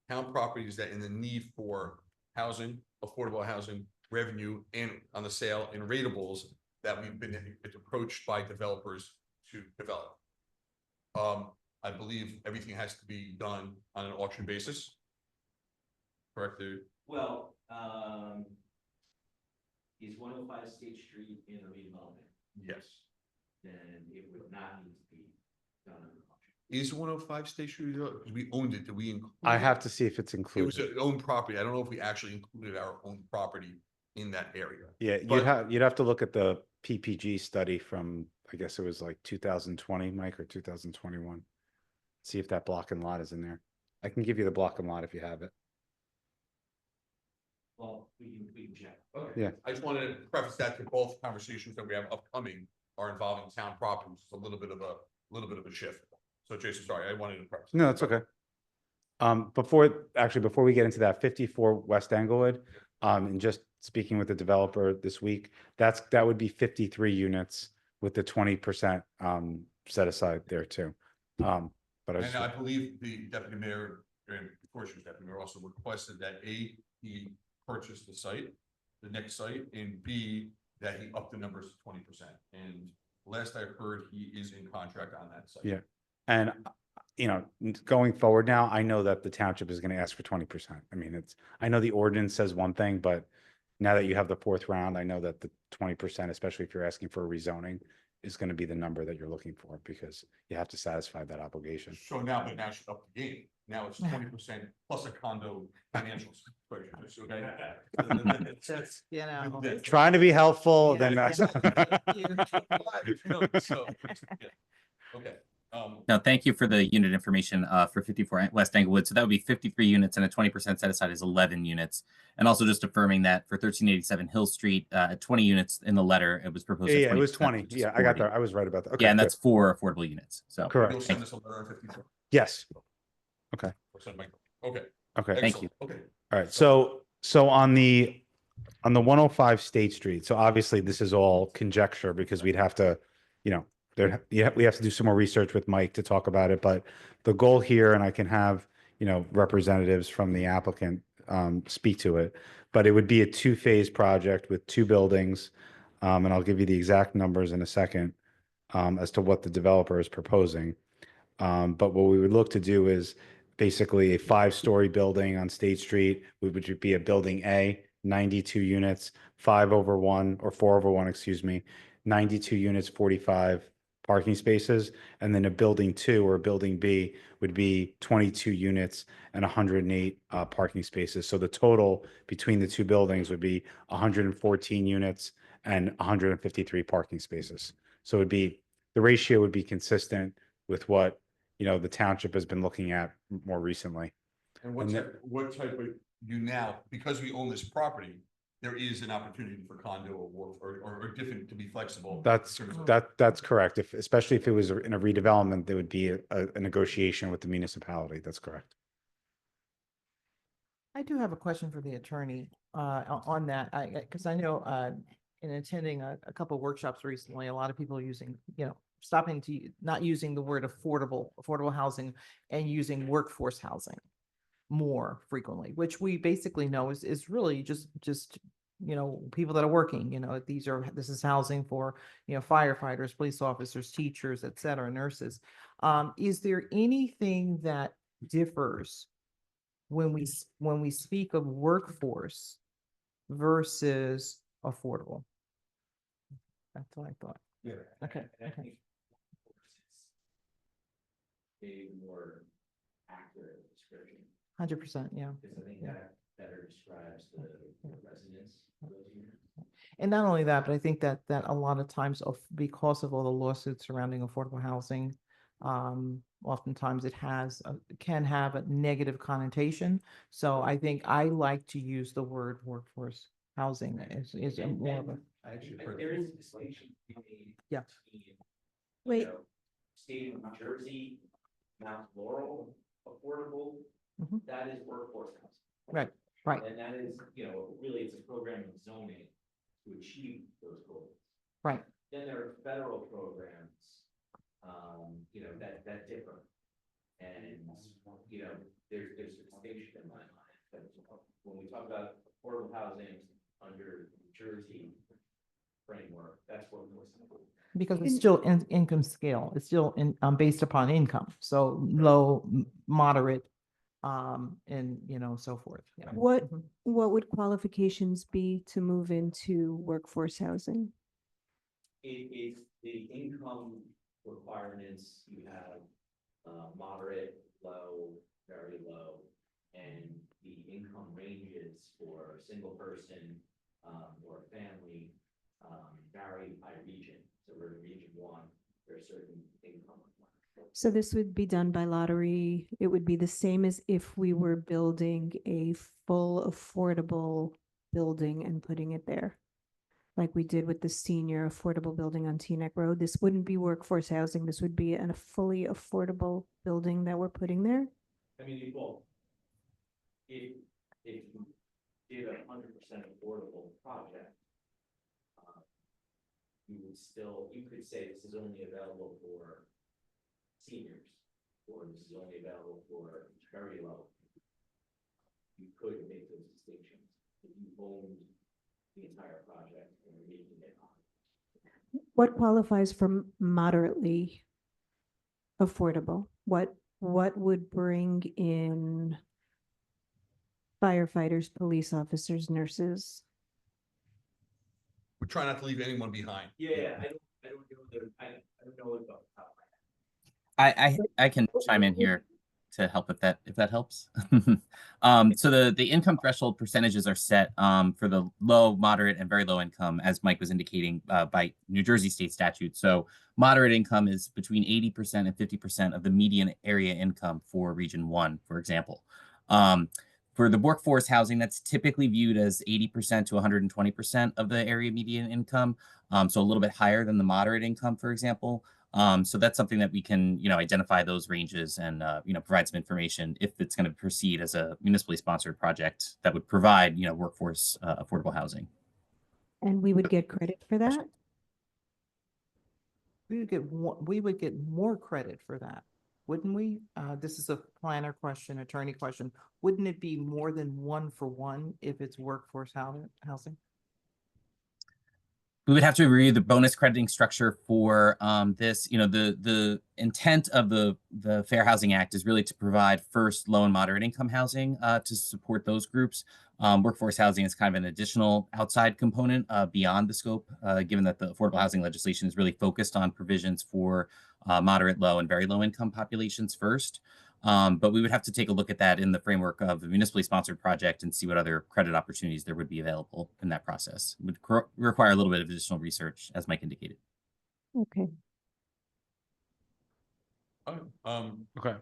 A: Town properties that in the need for housing, affordable housing, revenue, and on the sale and rateables that we've been approached by developers to develop. I believe everything has to be done on an auction basis. Correct, dude?
B: Well, is 105 State Street in a redevelopment?
A: Yes.
B: Then it would not need to be done under auction.
A: Is 105 State Street, because we owned it, did we include?
C: I have to see if it's
A: It was
C: included.
A: an own property. I don't know if we actually included our own property in that area.
C: Yeah,
A: but-
C: you'd have to look at the PPG study from, I guess it was like 2020, Mike, or 2021. See if that block and lot is in there. I can give you the block and lot if you have it.
B: Well, we can check.
A: Okay.
C: Yeah.
A: I just wanted to preface that to both conversations that we have upcoming are involving town properties. It's a little bit of a shift. So Jason, sorry, I wanted to preface.
C: No, it's okay. Before we get into that, 54 West Englewood, and just speaking with the developer this week, that would be 53 units with the 20% set aside there too. But I
A: And
C: just,
A: I believe the deputy mayor, and before she was deputy mayor, also requested that A, he purchase the site, the next site, and B, that he up the numbers to 20%. And last I heard, he is in contract on that site.
C: Yeah. and going forward now, I know that the township is going to ask for 20%. I mean, I know the ordinance says one thing, but now that you have the fourth round, I know that the 20%, especially if you're asking for a rezoning, is going to be the number that you're looking for because you have to satisfy that obligation.
A: So now she's up the game. Now it's 20% plus a condo financials. Okay?
D: You know.
C: Trying to be helpful, then.
D: Yeah.
A: So, yeah. Okay.
F: No, thank you for the unit information for 54 West Englewood. So that would be 53 units, and a 20% set aside is 11 units. And also just affirming that for 1387 Hill Street, at 20 units in the letter, it was proposed.
C: Yeah,
F: at
C: yeah, it was
F: 20%,
C: 20.
F: which is
C: Yeah, I got
F: 40.
C: that. I was right about that. Okay,
F: Yeah, and
C: good.
F: that's 4 affordable units. So
C: Correct.
A: You'll send us a letter on 54.
C: Yes. Okay.
A: Or send Mike. Okay.
C: Okay.
F: Thank
A: Excellent.
F: you.
A: Okay.
C: All right. So on the 105 State Street, so obviously this is all conjecture because we'd have to, you know, we have to do some more research with Mike to talk about it. But the goal here, and I can have, you know, representatives from the applicant speak to it, but it would be a two-phase project with two buildings. And I'll give you the exact numbers in a second as to what the developer is proposing. But what we would look to do is basically a 5-story building on State Street, which would be a building A, 92 units, 5/1 or 4/1, excuse me, 92 units, 45 parking spaces. And then a building 2 or building B would be 22 units and 108 parking spaces. So the total between the two buildings would be 114 units and 153 parking spaces. So the ratio would be consistent with what, you know, the township has been looking at more recently.
A: And
C: And
A: what type of, you now, because we own this property, there is an opportunity for condo or work or different to be flexible.
C: That's
A: in terms of-
C: that's correct. Especially if it was in a redevelopment, there would be a negotiation with the municipality. That's correct.
D: I do have a question for the attorney on that, because I know in attending a couple of workshops recently, a lot of people are using, you know, not using the word affordable housing and using workforce housing more frequently, which we basically know is really just, you know, people that are working, you know, this is housing for, you know, firefighters, police officers, teachers, et cetera, nurses. Is there anything that differs when we speak of workforce versus affordable? That's what I thought.
A: Yeah.
D: Okay,
B: And I
D: okay.
B: think a more accurate description,
D: 100%, yeah.
B: because I think
D: Yeah.
B: that better describes the residents of those units.
D: And not only that, but I think that a lot of times because of all the lawsuits surrounding affordable housing, oftentimes can have a negative connotation. So I think I like to use the word workforce housing is
B: And-
D: more of a,
B: and there is a distinction between.
D: Yeah.
E: Wait.
B: You know, state of New Jersey, Mount Laurel, affordable,
D: Mhm.
B: that is workforce housing.
D: Right, right.
B: And that is, you know, really it's a program of zoning to achieve those goals.
D: right.
B: Then there are federal programs, you know, that differ. And, you know, there's a distinction in my mind. But when we talk about affordable housing under New Jersey framework, that's workforce housing.
D: Because it's still income scale. It's still based upon income. So low, moderate, and, you know, so forth. Yeah.
E: What,
D: Mhm.
E: what would qualifications be to move into workforce housing?
B: It is the income requirements, you have moderate, low, very low, and the income ranges for single person or family vary by region. So we're in region 1, there are certain income requirements.
E: So this would be done by lottery. It would be the same as if we were building a full affordable building and putting it there. Like we did with the senior affordable building on Teaneck Road. This wouldn't be workforce housing. This would be a fully affordable building that we're putting there.
B: I mean, well, if you did 100% affordable project, you could say this is only available for seniors, or this is only available for very low. You could make those distinctions if you owned the entire project and you're making it on.
E: What qualifies for moderately affordable? What would bring in firefighters, police officers, nurses?
A: We're trying not to leave anyone behind.
B: Yeah, I don't know about.
F: I can chime in here. to help if that helps. So the income threshold percentages are set for the low, moderate, and very low income, as Mike was indicating, by New Jersey state statute. So moderate income is between 80% and 50% of the median area income for Region 1, for example. For the workforce housing, that's typically viewed as 80% to 120% of the area median income. So a little bit higher than the moderate income, for example. So that's something that we can, identify those ranges and, provide some information if it's going to proceed as a municipally sponsored project that would provide, workforce affordable housing.
E: And we would get credit for that?
D: We would get more credit for that, wouldn't we? This is a planner question, attorney question. Wouldn't it be more than 1-for-1 if it's workforce housing?
F: We would have to review the bonus crediting structure for this. The intent of the Fair Housing Act is really to provide first low and moderate income housing to support those groups. Workforce housing is kind of an additional outside component beyond the scope, given that the affordable housing legislation is really focused on provisions for moderate, low, and very low income populations first. But we would have to take a look at that in the framework of the municipally sponsored project and see what other credit opportunities there would be available in that process. It would require a little bit of additional research, as Mike indicated.
E: Okay.
C: Okay.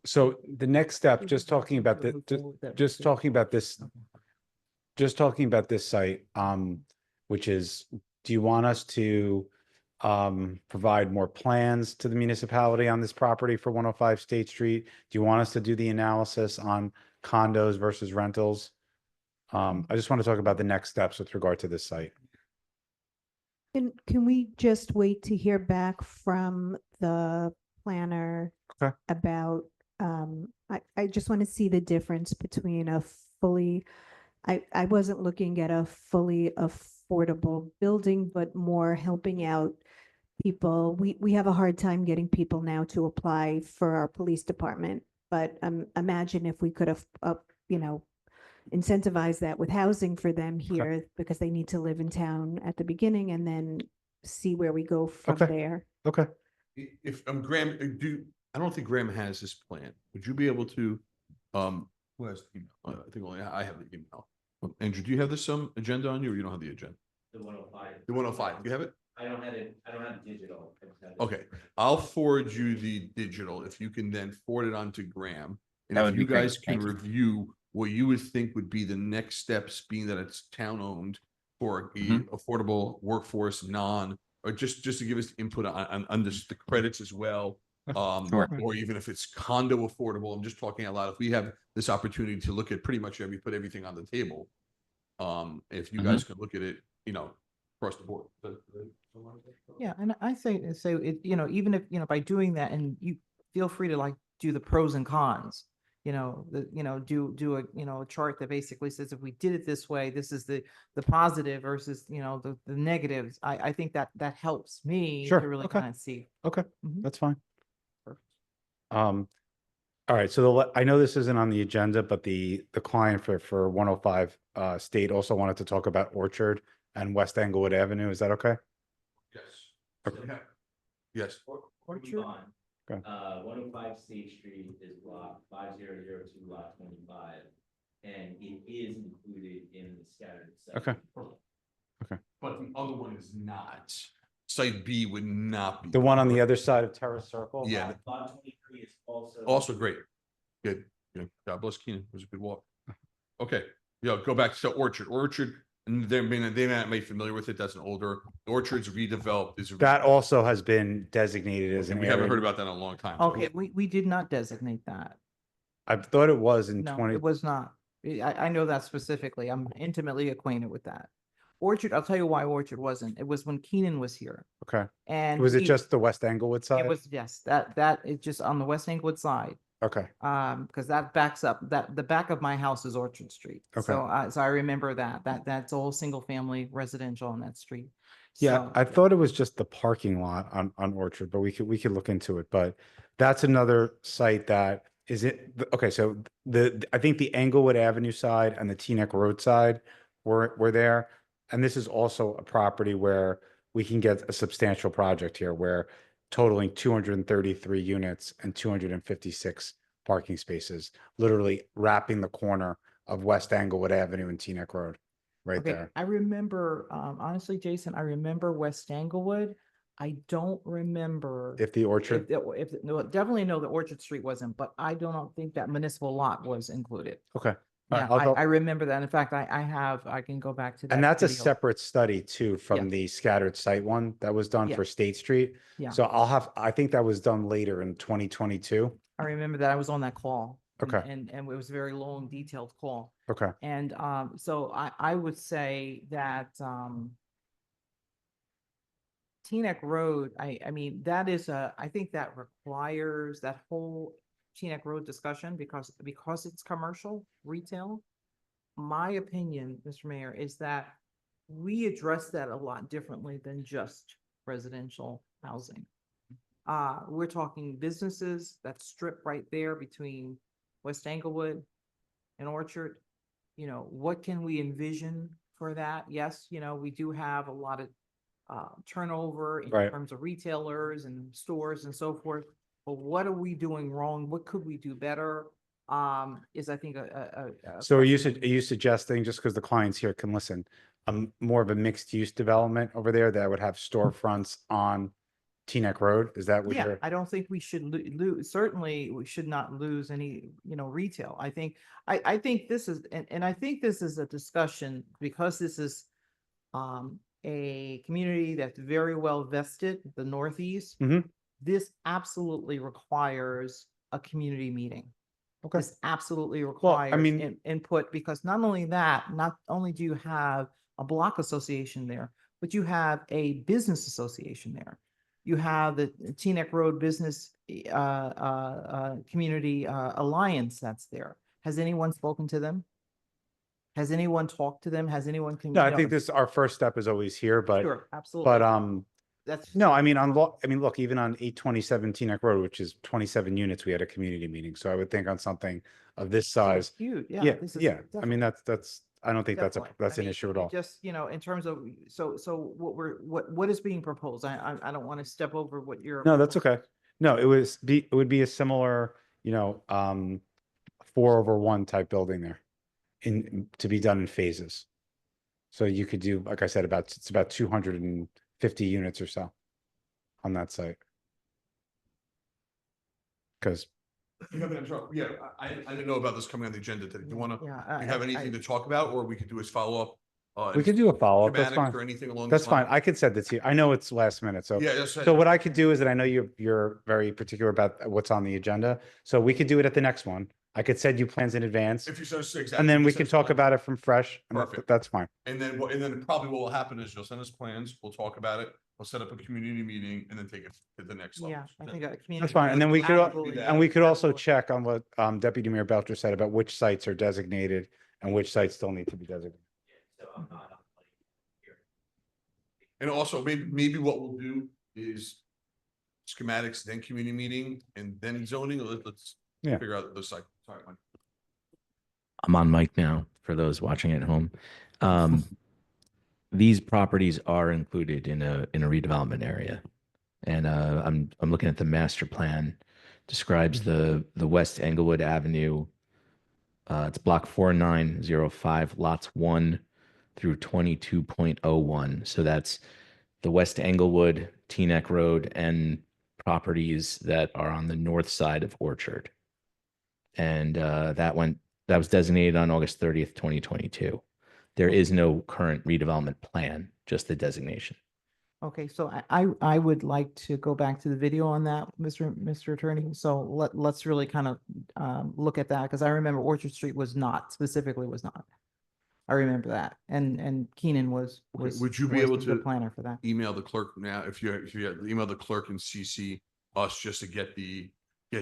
C: So the next step, just talking about just talking about this site, which is, do you want us to provide more plans to the municipality on this property for 105 State Street? Do you want us to do the analysis on condos versus rentals? I just want to talk about the next steps with regard to this site.
E: Can we just wait to hear back from the planner about, I just want to see the difference between I wasn't looking at a fully affordable building, but more helping out people. We have a hard time getting people now to apply for our police department, but imagine if we could have, incentivize that with housing for them here because they need to live in town at the beginning and then see where we go from there.
C: Okay.
A: If Graham, I don't think Graham has this plan. Would you be able to, who has the email? I think only I have the email. Andrew, do you have this agenda on you, or you don't have the agenda?
B: The 105.
A: The 105, you have it?
B: I don't have it. I don't have digital. I just have it.
A: Okay, I'll forward you the digital. If you can then forward it on to Graham. And
F: That
A: if
F: would be
A: you guys
F: great.
A: can
F: Thank you.
A: review what you would think would be the next steps, being that it's town owned for a affordable workforce or just to give us input on the credits as well.
F: Sure.
A: Or even if it's condo affordable, I'm just talking out loud. If we have this opportunity to look at pretty much put everything on the table. If you guys could look at it, across the board.
D: Yeah, and I say it, even if, by doing that, and you feel free to do the pros and cons, do a chart that basically says, if we did it this way, this is the positive versus, the negatives. I think that helps me to really kind of see.
C: Okay,
D: Mhm.
C: that's fine. All right, so I know this isn't on the agenda, but the client for 105 State also wanted to talk about Orchard and West Englewood Avenue. Is that okay?
A: Yes.
C: Okay.
A: Yes.
B: Move on.
C: Okay.
B: 105 State Street is block 5002 lot 25, and it is included in the scattered section.
C: Okay.
A: But the other one is not. Site B would not be.
C: The one on the other side of Terrace Circle?
A: Yeah.
B: Lot 23 is
A: Also great. Good. God bless Keenan. It was a good walk. Okay. Go back to Orchard. Orchard, and they're not made familiar with it. That's an older. Orchard's redeveloped.
C: That also has been designated as an
A: We
C: area.
A: haven't heard about that in a long time.
D: Okay, we did not designate that.
C: I thought it was in
D: No,
C: 20.
D: it was not. I know that specifically. I'm intimately acquainted with that. Orchard, I'll tell you why Orchard wasn't. It was when Keenan was here.
C: Okay.
D: And
C: Was it just the West Englewood side?
D: It was, yes, that is just on the West Englewood side.
C: Okay.
D: Because that backs up, the back of my house is Orchard Street.
C: Okay.
D: So I remember that's all single family residential on that street.
C: Yeah,
D: So,
C: I thought it was just the parking lot on Orchard, but we could look into it. But that's another site that okay. So I think the Englewood Avenue side and the Teaneck Road side were there. And this is also a property where we can get a substantial project here where totaling 233 units and 256 parking spaces, literally wrapping the corner of West Englewood Avenue and Teaneck Road, right
D: Okay,
C: there.
D: I remember, honestly, Jason, I remember West Englewood. I don't remember.
C: If the orchard,
D: No, definitely know that Orchard Street wasn't, but I don't think that municipal lot was included.
C: okay. All right,
D: Yeah,
C: I'll go-
D: I remember that. In fact, I can go back to that.
C: And that's a
D: video.
C: separate study too from
D: Yeah.
C: the scattered site one that was done
D: Yeah.
C: for State Street.
D: Yeah.
C: So I think that was done later in 2022.
D: I remember that I was on that call. and-
C: Okay.
D: And it was a very long, detailed call.
C: Okay.
D: And so I would say that Teaneck Road, I mean, that is I think that requires that whole Teaneck Road discussion because it's commercial retail. My opinion, Mr. Mayor, is that we address that a lot differently than just residential housing. We're talking businesses that strip right there between West Englewood and Orchard. You know, what can we envision for that? Yes, you know, we do have a lot of turnover in
C: Right.
D: terms of retailers and stores and so forth. But what are we doing wrong? What could we do better? Is I think
C: So are
D: question.
C: you suggesting, just because the clients here can listen, more of a mixed use development over there that would have storefronts on Teaneck Road? Is that what
D: Yeah,
C: you're?
D: I don't think we should lose, certainly we should not lose any, you know, retail. I think this is, and I think this is a discussion because this is a community that's very well vested, the Northeast.
C: Mhm.
D: This absolutely requires a community meeting.
C: Okay.
D: This absolutely
C: Well,
D: requires
C: I mean,
D: input because not only that, not only do you have a block association there, but you have a business association there. You have the Teaneck Road Business Community Alliance that's there. Has anyone spoken to them? Has anyone talked to them? Has anyone?
C: no, I think this, our first step is always here, but,
D: Sure, absolutely. That's.
C: no, I mean, look, even on 827 Teaneck Road, which is 27 units, we had a community meeting. So I would think on something of this size.
D: Huge,
C: Yeah,
D: yeah. This is
C: yeah. I mean,
D: definitely-
C: that's, I don't think that's
D: definitely.
C: an
D: I mean,
C: issue at
D: it
C: all.
D: Just, you know, in terms of, so what is being proposed? I don't want to step over what you're.
C: No, that's okay. No, it would be a similar, 4/1 type building there to be done in phases. So you could do, like I said, it's about 250 units or so on that site. Because
A: Yeah, I didn't know about this coming on the agenda today. Do you want to,
D: Yeah.
A: do you have anything to talk about, or we could do is follow up?
C: we could do a follow-up, that's
A: schematics
C: fine.
A: Or anything along.
C: That's
A: those
C: fine.
A: lines?
C: I could send it to you. I know it's last minute, so.
A: Yeah, that's.
C: So what I could do is that I know you're very particular about what's on the agenda, so we could do it at the next one. I could send you plans in advance,
A: If you so exactly.
C: and then we can talk about it from fresh, and
A: Perfect.
C: that's fine.
A: And then probably what will happen is you'll send us plans, we'll talk about it, we'll set up a community meeting and then take it to the next level.
D: Yeah, I think.
C: That's fine, and then we could,
D: Absolutely.
C: and we could also
D: Absolutely.
C: check on what Deputy Mayor Belcher said about which sites are designated and which sites still need to be designated.
B: So I'm not. here.
A: And also, maybe what we'll do is schematics, then community meeting, and then zoning. Let's
C: Yeah.
A: figure out the cycle. Sorry, Mike.
J: I'm on mic now for those watching at home. These properties are included in a redevelopment area. And I'm looking at the master plan, describes the West Englewood Avenue. It's block 4905, lots 1 through 22.01. So that's the West Englewood, Teaneck Road, and properties that are on the north side of Orchard. And that was designated on August 30th, 2022. There is no current redevelopment plan, just the designation.
D: Okay, so I would like to go back to the video on that, Mr. Attorney. So let's really kind of look at that because I remember Orchard Street specifically was not. I remember that, and Keenan was.
A: Would you be
D: was
A: able
D: the
A: to
D: planner for that?
A: Email the clerk now, if you email the clerk and CC us just to get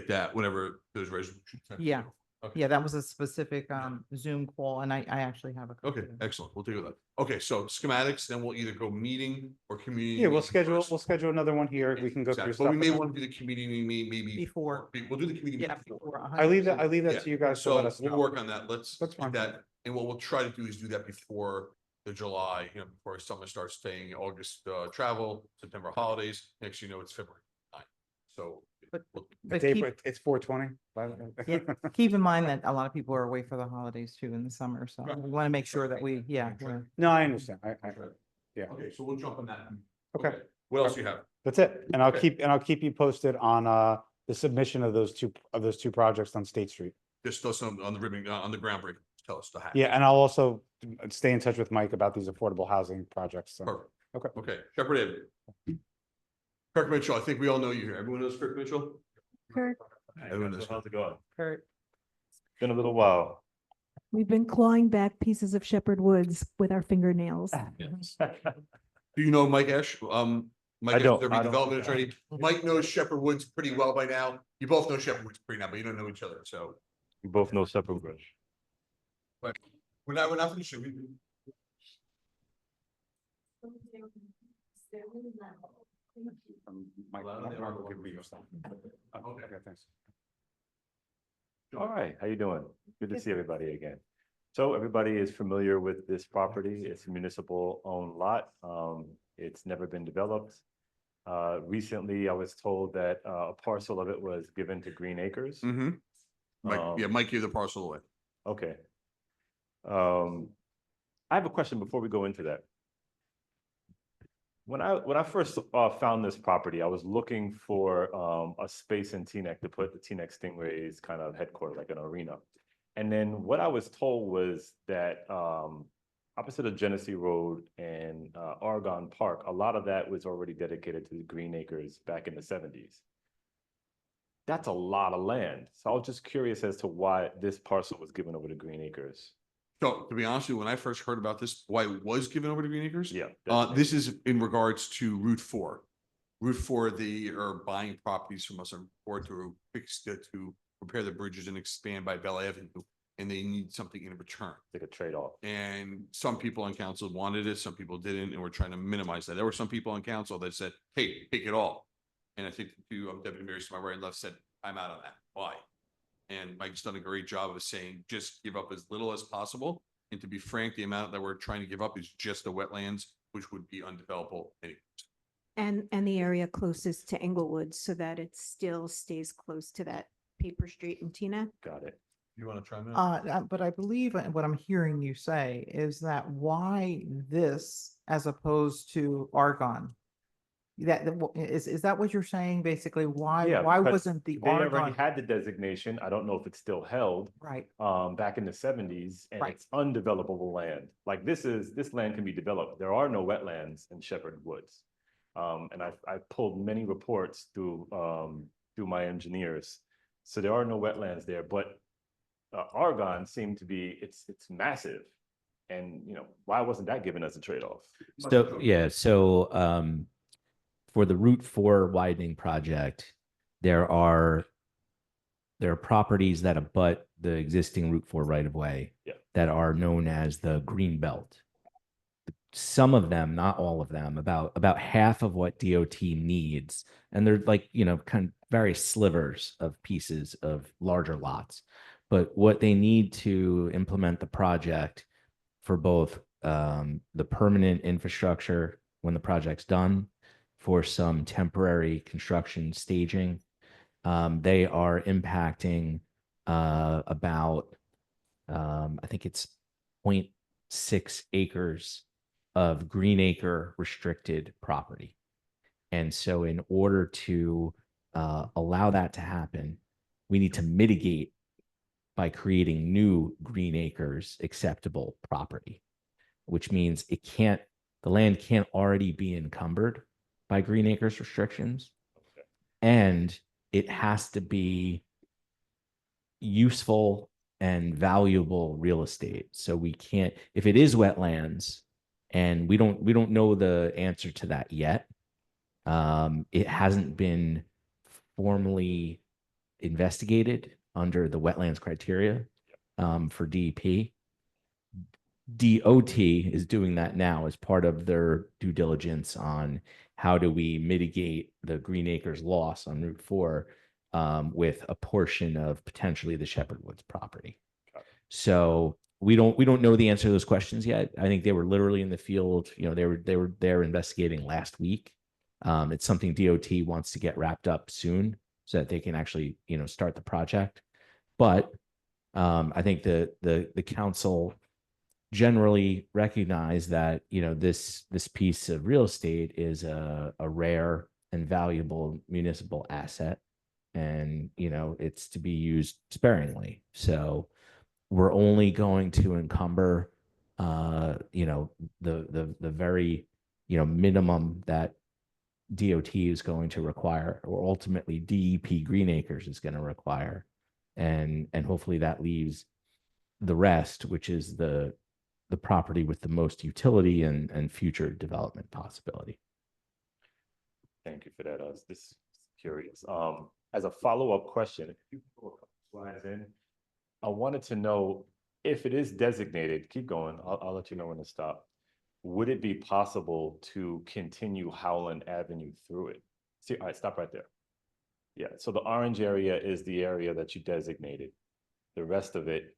A: that, whenever those resolutions.
D: Yeah.
A: Okay.
D: Yeah, that was a specific Zoom call, and I actually have a. copy
A: Okay,
D: of it.
A: excellent. We'll do that. Okay, so schematics, then we'll either go meeting or community.
C: Yeah, we'll
A: meeting first.
C: schedule another one here. We can go through
A: Exactly.
C: stuff.
A: But we may
C: with
A: want to do the community meeting maybe.
D: Before.
A: We'll do the community.
D: Yeah.
A: meeting before.
D: before,
C: I leave
D: 100%.
C: that to you guys to let us
A: We'll
C: know.
A: work on that. Let's
C: That's
A: do
C: fine.
A: that. And what we'll try to do is do that before the July, before summer starts staying, August, travel, September holidays. Next, it's February 9th. So.
D: But-
A: we'll-
D: But
C: It's
D: keep,
C: April, it's 4/20.
D: yeah, keep in mind that a lot of people are away for the holidays too in the summer, so
A: Right.
D: we want to make sure that we, yeah. we're-
C: No, I understand. Yeah.
A: Okay, so we'll jump on that.
C: Okay.
A: What else you have?
C: That's it. And I'll
A: Okay.
C: keep you posted on the submission of those two projects on State Street.
A: Just throw some on the ribbon, on the groundbreaking. Tell us to have.
C: Yeah, and I'll also stay in touch with Mike about these affordable housing projects. So.
A: Perfect.
C: Okay.
A: Okay, Shepherd Avenue. Kirk Mitchell, I think we all know you here. Everyone knows Kirk Mitchell?
E: Kirk,
A: Everyone knows.
K: How's it going?
D: Kurt,
K: Been a little while.
E: we've been clawing back pieces of Shepherd Woods with our fingernails.
A: Do you know Mike Ash? Mike
K: I
A: Ash,
K: don't-
A: the
K: I don't.
A: redevelopment attorney. Mike knows Shepherd Woods pretty well by now. You both know Shepherd Woods pretty now, but you don't know each other, so.
K: We both know Shepherd Woods.
A: We're not finished. We-
C: Mike, Mark will give me your stuff. Okay, thanks.
K: All right, how you doing? Good to see everybody again. So everybody is familiar with this property. It's a municipal owned lot. It's never been developed. Recently, I was told that a parcel of it was given to Green Acres.
A: Mhm. Mike,
K: Um,
A: yeah, Mike gave the parcel away.
K: Okay. I have a question before we go into that. When I first found this property, I was looking for a space in Teaneck to put the Teaneck Stingrays kind of headquarters, like an arena. And then what I was told was that opposite of Genesee Road and Argonne Park, a lot of that was already dedicated to the Green Acres back in the 70s. That's a lot of land. So I was just curious as to why this parcel was given over to Green Acres.
A: So to be honest with you, when I first heard about this, why it was given over to Green Acres?
K: Yeah.
A: This is in regards to Route 4. Route 4, they are buying properties from us or to fix to repair the bridges and expand by Bell Avenue. And they need something in return.
K: Like a trade-off.
A: And some people on council wanted it, some people didn't, and we're trying to minimize that. There were some people on council that said, hey, take it all. And I think Deputy Mayor to my right and left said, I'm out on that. Why? And Mike's done a great job of saying, just give up as little as possible. And to be frank, the amount that we're trying to give up is just the wetlands, which would be undevelopable anyways.
E: And the area closest to Englewood so that it still stays close to that Paper Street and Teaneck.
K: Got it.
A: You want to try
D: but I believe what I'm hearing you say is that why this as opposed to Argonne? Is that what you're saying? Basically, why
K: Yeah,
D: why
K: because
D: wasn't the
K: They already
D: Argonne?
K: had the designation. I don't know if it's still held.
D: Right,
K: Back in the 70s, and
D: Right.
K: it's undevelopable land. Like this land can be developed. There are no wetlands in Shepherd Woods. And I pulled many reports through my engineers. So there are no wetlands there, but Argonne seemed to be, it's massive. And, why wasn't that given as a trade-off?
J: So, yeah, so for the Route 4 widening project, there are properties that abut the existing Route 4 right of way
K: Yeah.
J: that are known as the Green Belt. Some of them, not all of them, about half of what DOT needs, and they're like, kind of various slivers of pieces of larger lots. But what they need to implement the project for both the permanent infrastructure when the project's done, for some temporary construction staging, they are impacting about, I think it's 0.6 acres of green acre restricted property. And so in order to allow that to happen, we need to mitigate by creating new green acres acceptable property, which means the land can't already be encumbered by green acres restrictions. And it has to be useful and valuable real estate. So we can't, if it is wetlands, and we don't know the answer to that yet. It hasn't been formally investigated under the wetlands criteria for DEP. DOT is doing that now as part of their due diligence on how do we mitigate the Green Acres loss on Route 4 with a portion of potentially the Shepherd Woods property. So we don't know the answer to those questions yet. I think they were literally in the field. They were there investigating last week. It's something DOT wants to get wrapped up soon so that they can actually, start the project. But I think the council generally recognize that, this piece of real estate is a rare and valuable municipal asset. And, it's to be used sparingly. So we're only going to encumber, the very, minimum that DOT is going to require, or ultimately DEP Green Acres is going to require. And hopefully that leaves the rest, which is the property with the most utility and future development possibility.
K: Thank you for that. I was just curious. As a follow-up question, if you go a couple slides in, I wanted to know if it is designated, keep going, I'll let you know when to stop. Would it be possible to continue Howland Avenue through it? See, all right, stop right there. Yeah, so the orange area is the area that you designated. The rest of it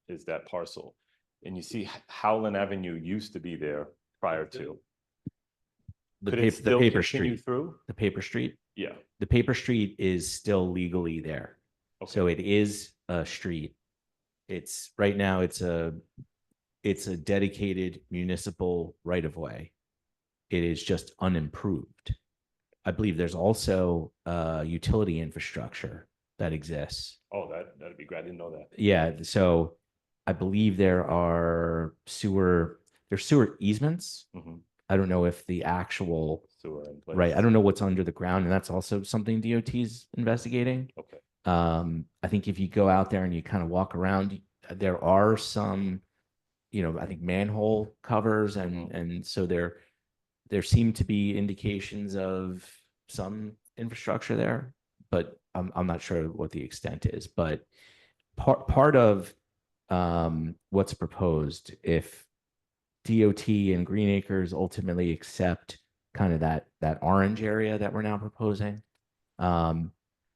K: is that parcel. And you see Howland Avenue used to be there prior to.
J: The
K: Could it
J: paper
K: still continue
J: street,
K: through?
J: the paper street,
K: Yeah,
J: the paper street is still legally there.
K: okay.
J: So it is a street. It's right now it's a dedicated municipal right of way. It is just unimproved. I believe there's also utility infrastructure that exists.
K: Oh, that'd be great. I didn't know that.
J: Yeah, so I believe there's sewer easements.
K: Mhm.
J: I don't know if the actual
K: Sewer in place.
J: right. I don't know what's under the ground, and that's also something DOT's investigating.
K: Okay.
J: I think if you go out there and you kind of walk around, there are some, I think manhole covers, and so there seem to be indications of some infrastructure there, but I'm not sure what the extent is. But part of what's proposed, if DOT and Green Acres ultimately accept kind of that orange area that we're now proposing,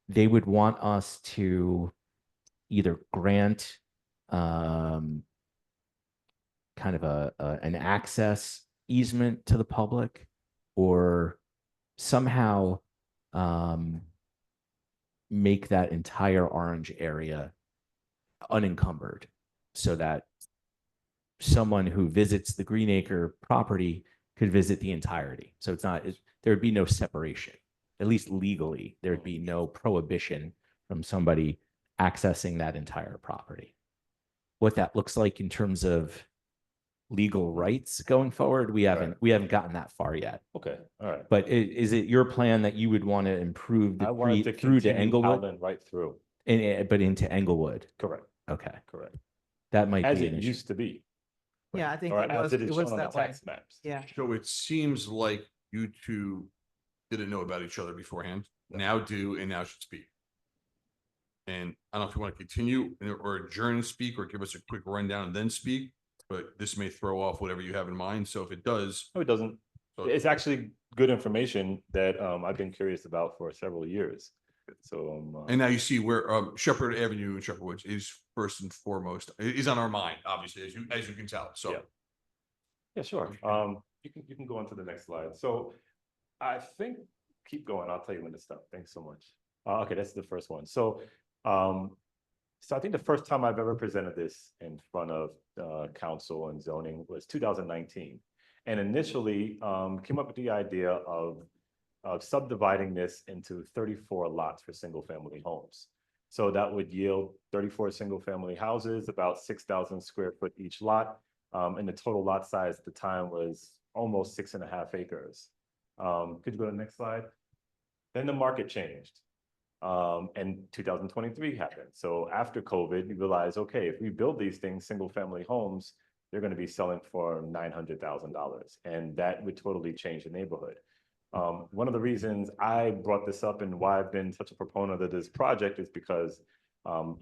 J: they would want us to either grant kind of an access easement to the public, or somehow make that entire orange area unencumbered, so that someone who visits the Green Acre property could visit the entirety. So there would be no separation, at least legally. There would be no prohibition from somebody accessing that entire property. What that looks like in terms of legal rights going forward, we haven't gotten that far yet.
K: Okay, all right.
J: But is it your plan that you would want to improve the
K: I wanted to
J: street through to
K: continue
J: Englewood,
K: Howland right through.
J: but into Englewood?
K: Correct,
J: Okay,
K: correct.
J: that might
K: As
J: be
K: it
J: an issue.
K: used to be.
D: Yeah, I think
K: Or
D: it
K: as
D: was,
K: it is
D: it
K: shown
D: was
K: on the
D: that way.
K: tax maps.
D: Yeah.
A: So it seems like you two didn't know about each other beforehand, now do, and now should speak. And I don't know if you want to continue or adjourn and speak, or give us a quick rundown and then speak, but this may throw off whatever you have in mind. So if it does,
K: No, it doesn't.
A: so
K: It's actually good information that I've been curious about for several years. So
A: and now you see where Shepherd Avenue and Shepherd Woods is first and foremost, is on our mind, obviously, as you can tell. So
K: Yeah. Yeah, sure. You can go on to the next slide. So I think, keep going. I'll tell you when to stop. Thanks so much. Okay, that's the first one. So I think the first time I've ever presented this in front of council and zoning was 2019. And initially came up with the idea of subdividing this into 34 lots for single family homes. So that would yield 34 single family houses, about 6,000 square foot each lot. And the total lot size at the time was almost 6.5 acres. Could you go to the next slide? Then the market changed. And 2023 happened. So after COVID, you realize, okay, if we build these things, single family homes, they're going to be selling for $900,000. And that would totally change the neighborhood. One of the reasons I brought this up and why I've been such a proponent of this project is because,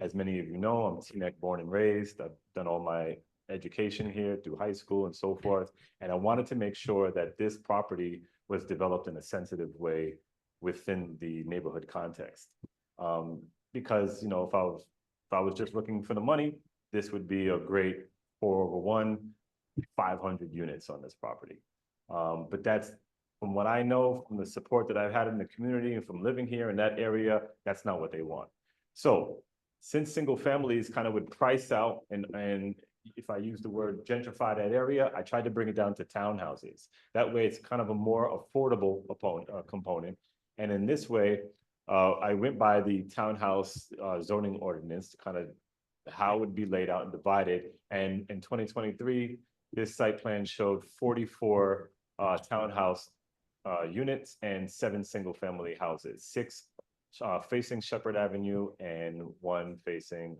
K: as many of you know, I'm Teaneck born and raised. I've done all my education here through high school and so forth. And I wanted to make sure that this property was developed in a sensitive way within the neighborhood context. Because, if I was just looking for the money, this would be a great 4/1, 500 units on this property. But that's from what I know, from the support that I've had in the community and from living here in that area, that's not what they want. So since single families kind of would price out and if I use the word gentrify that area, I tried to bring it down to townhouses. That way it's kind of a more affordable component. And in this way, I went by the townhouse zoning ordinance to kind of how it would be laid out and divided. And in 2023, this site plan showed 44 townhouse units and 7 single-family houses, 6 facing Shepherd Avenue and 1 facing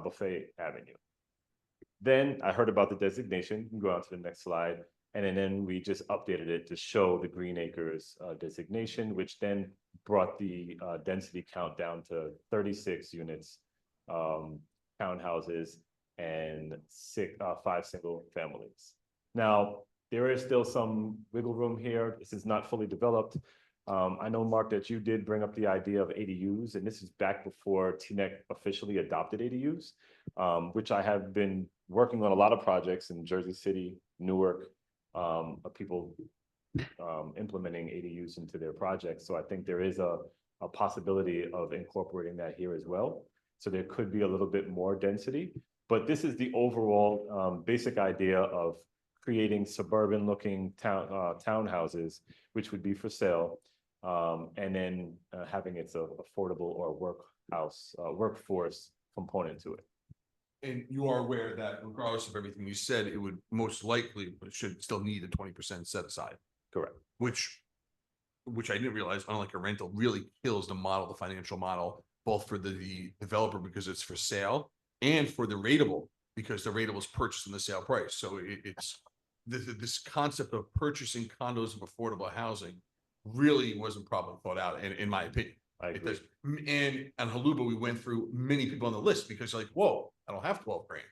K: Buffet Avenue. Then I heard about the designation. You can go on to the next slide. And then we just updated it to show the Green Acres designation, which then brought the density count down to 36 units, townhouses, and 5 single families. Now, there is still some wiggle room here. This is not fully developed. I know, Mark, that you did bring up the idea of ADUs, and this is back before Teaneck officially adopted ADUs, which I have been working on a lot of projects in Jersey City, Newark, of people implementing ADUs into their projects. So I think there is a possibility of incorporating that here as well. So there could be a little bit more density, but this is the overall basic idea of creating suburban looking townhouses, which would be for sale. And then having its affordable or workforce component to it.
A: And you are aware that regardless of everything you said, it would most likely, but should still need a 20% set aside.
K: Correct.
A: Which I didn't realize, unlike a rental, really kills the model, the financial model, both for the developer because it's for sale and for the rateable because the rateable is purchased in the sale price. So it's this concept of purchasing condos of affordable housing really wasn't properly thought out, in my opinion.
K: I agree.
A: And on Haluba, we went through many people on the list because like, whoa, I don't have 12 grand.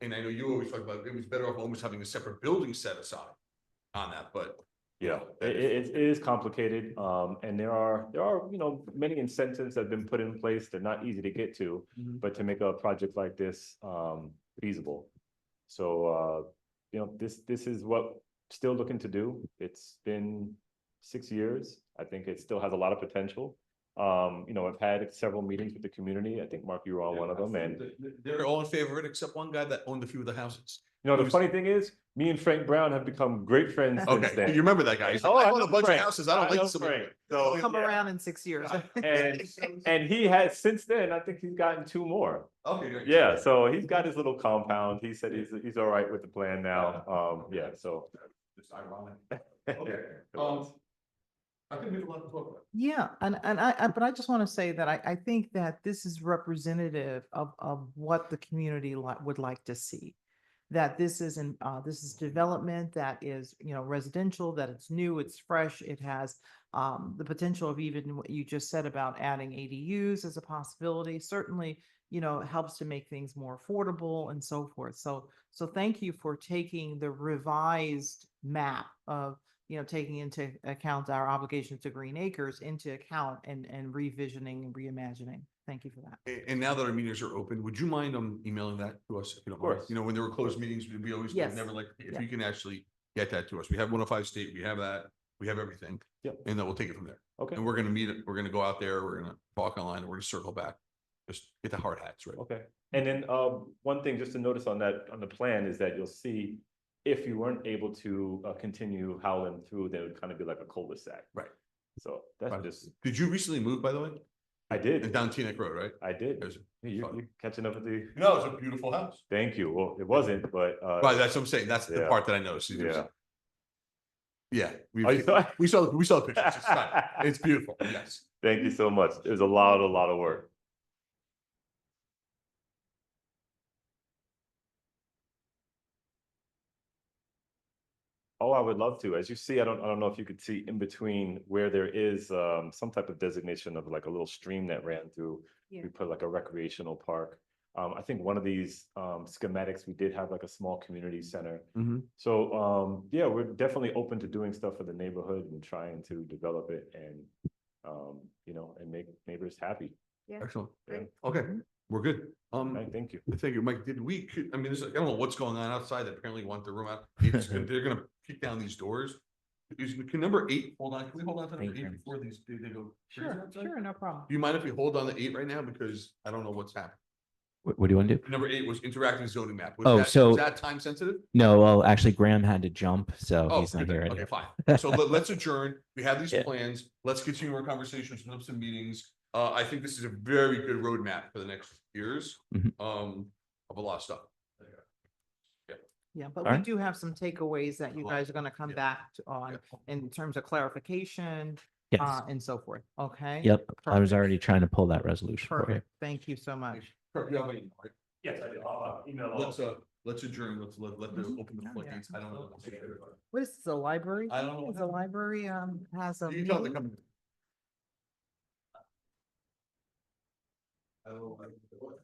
A: And I know you always talk about it was better off almost having a separate building set aside on that, but.
K: Yeah, it is complicated. And there are, many incentives that have been put in place. They're not easy to get to, but to make a project like this feasible. So, this is what still looking to do. It's been 6 years. I think it still has a lot of potential. I've had several meetings with the community. I think, Mark, you were on one of them, and
A: they're all in favor of it except one guy that owned a few of the houses.
K: the funny thing is, me and Frank Brown have become great friends since
A: Okay,
K: then.
A: you remember that guy? He's like, I own a bunch of houses. I don't like this.
K: Frank. So,
D: Come around in 6 years.
K: and he has since then. I think he's gotten 2 more.
A: Okay. Great.
K: Yeah, so he's got his little compound. He said he's all right with the plan now. So
A: It's ironic. Okay. I think we have a lot to talk about.
D: Yeah, but I just want to say that I think that this is representative of what the community would like to see. That this is development that is, residential, that it's new, it's fresh, it has the potential of even what you just said about adding ADUs as a possibility, certainly, helps to make things more affordable and so forth. So thank you for taking the revised map of, taking into account our obligations to Green Acres into account and revisioning and reimagining. Thank you for that.
A: And now that our meetings are open, would you mind emailing that to us? If you don't mind?
K: course.
A: When there were closed meetings, we always
D: Yes.
A: never like, if
D: Yeah.
A: you can actually get that to us. We have 105 State, we have that, we have everything.
K: Yep.
A: And then we'll take it from there.
K: Okay.
A: And we're gonna meet it, we're gonna go out there, we're gonna talk online, and we're gonna circle back. Just get the hard hats, right?
K: Okay. And then one thing just to notice on the plan is that you'll see if you weren't able to continue howling through, then it would kind of be like a cul-de-sac.
A: Right.
K: So that's
A: Right.
K: just,
A: Did you recently move, by the way?
K: I did.
A: Down Teaneck Road, right?
K: I did.
A: It was
K: You're
A: fun.
K: catching up with the,
A: No, it's a beautiful house.
K: thank you. Well, it wasn't, but.
A: Right, that's what I'm saying. That's the
K: yeah.
A: part that I noticed.
K: Yeah.
A: Yeah.
K: Oh, you saw-
A: We saw the pictures. It's fine. It's beautiful. Yes.
K: Thank you so much. It was a lot of work. Oh, I would love to. As you see, I don't know if you could see in between where there is some type of designation of like a little stream that ran through.
E: Yeah.
K: We put like a recreational park. I think one of these schematics, we did have like a small community center. So yeah, we're definitely open to doing stuff for the neighborhood and trying to develop it and and make neighbors happy.
E: Yeah.
A: Excellent.
K: Yeah.
A: Okay. We're good.
K: Thank you.
A: Thank you, Mike. Did we, I mean, I don't know what's going on outside. They apparently want the room out. They're gonna kick down these doors. Can number 8, hold on, can we hold on to number 8 before they go? crazy
D: Sure,
A: outside?
D: sure, no problem.
A: Do you mind if we hold on the 8 right now? Because I don't know what's happening.
J: What do you want to do?
A: Number 8 was interactive zoning map.
J: Oh,
A: Was
J: so-
A: that time sensitive?
J: No, well, actually, Graham had to jump, so
A: Oh,
J: he's not
A: good
J: here
A: then.
J: right
A: Okay,
J: now.
A: fine. So let's adjourn. We have these
J: Yeah.
A: plans. Let's continue our conversations, set up some meetings. I think this is a very good roadmap for the next years,
J: Mhm.
A: of a lot of stuff.
D: Yeah, but
J: All
D: we
J: right.
D: do have some takeaways that you
A: Well,
D: guys are gonna come
A: yeah,
D: back to on in terms of clarification,
J: Yes.
D: and so forth, okay?
J: Yep. I was
D: Perfect.
J: already trying to pull that resolution for you.
D: Perfect, thank you so much.
A: Kirk, you have my email, right?
K: Yes, I do. I'll email.
A: Let's adjourn. Let the
D: Mhm.
A: open the
D: Oh, yeah,
A: floodgates. I don't know.
D: What is this, a library?
A: I don't know.
D: Is the library, has a
A: You can tell they're
D: meeting?
A: coming. I don't know.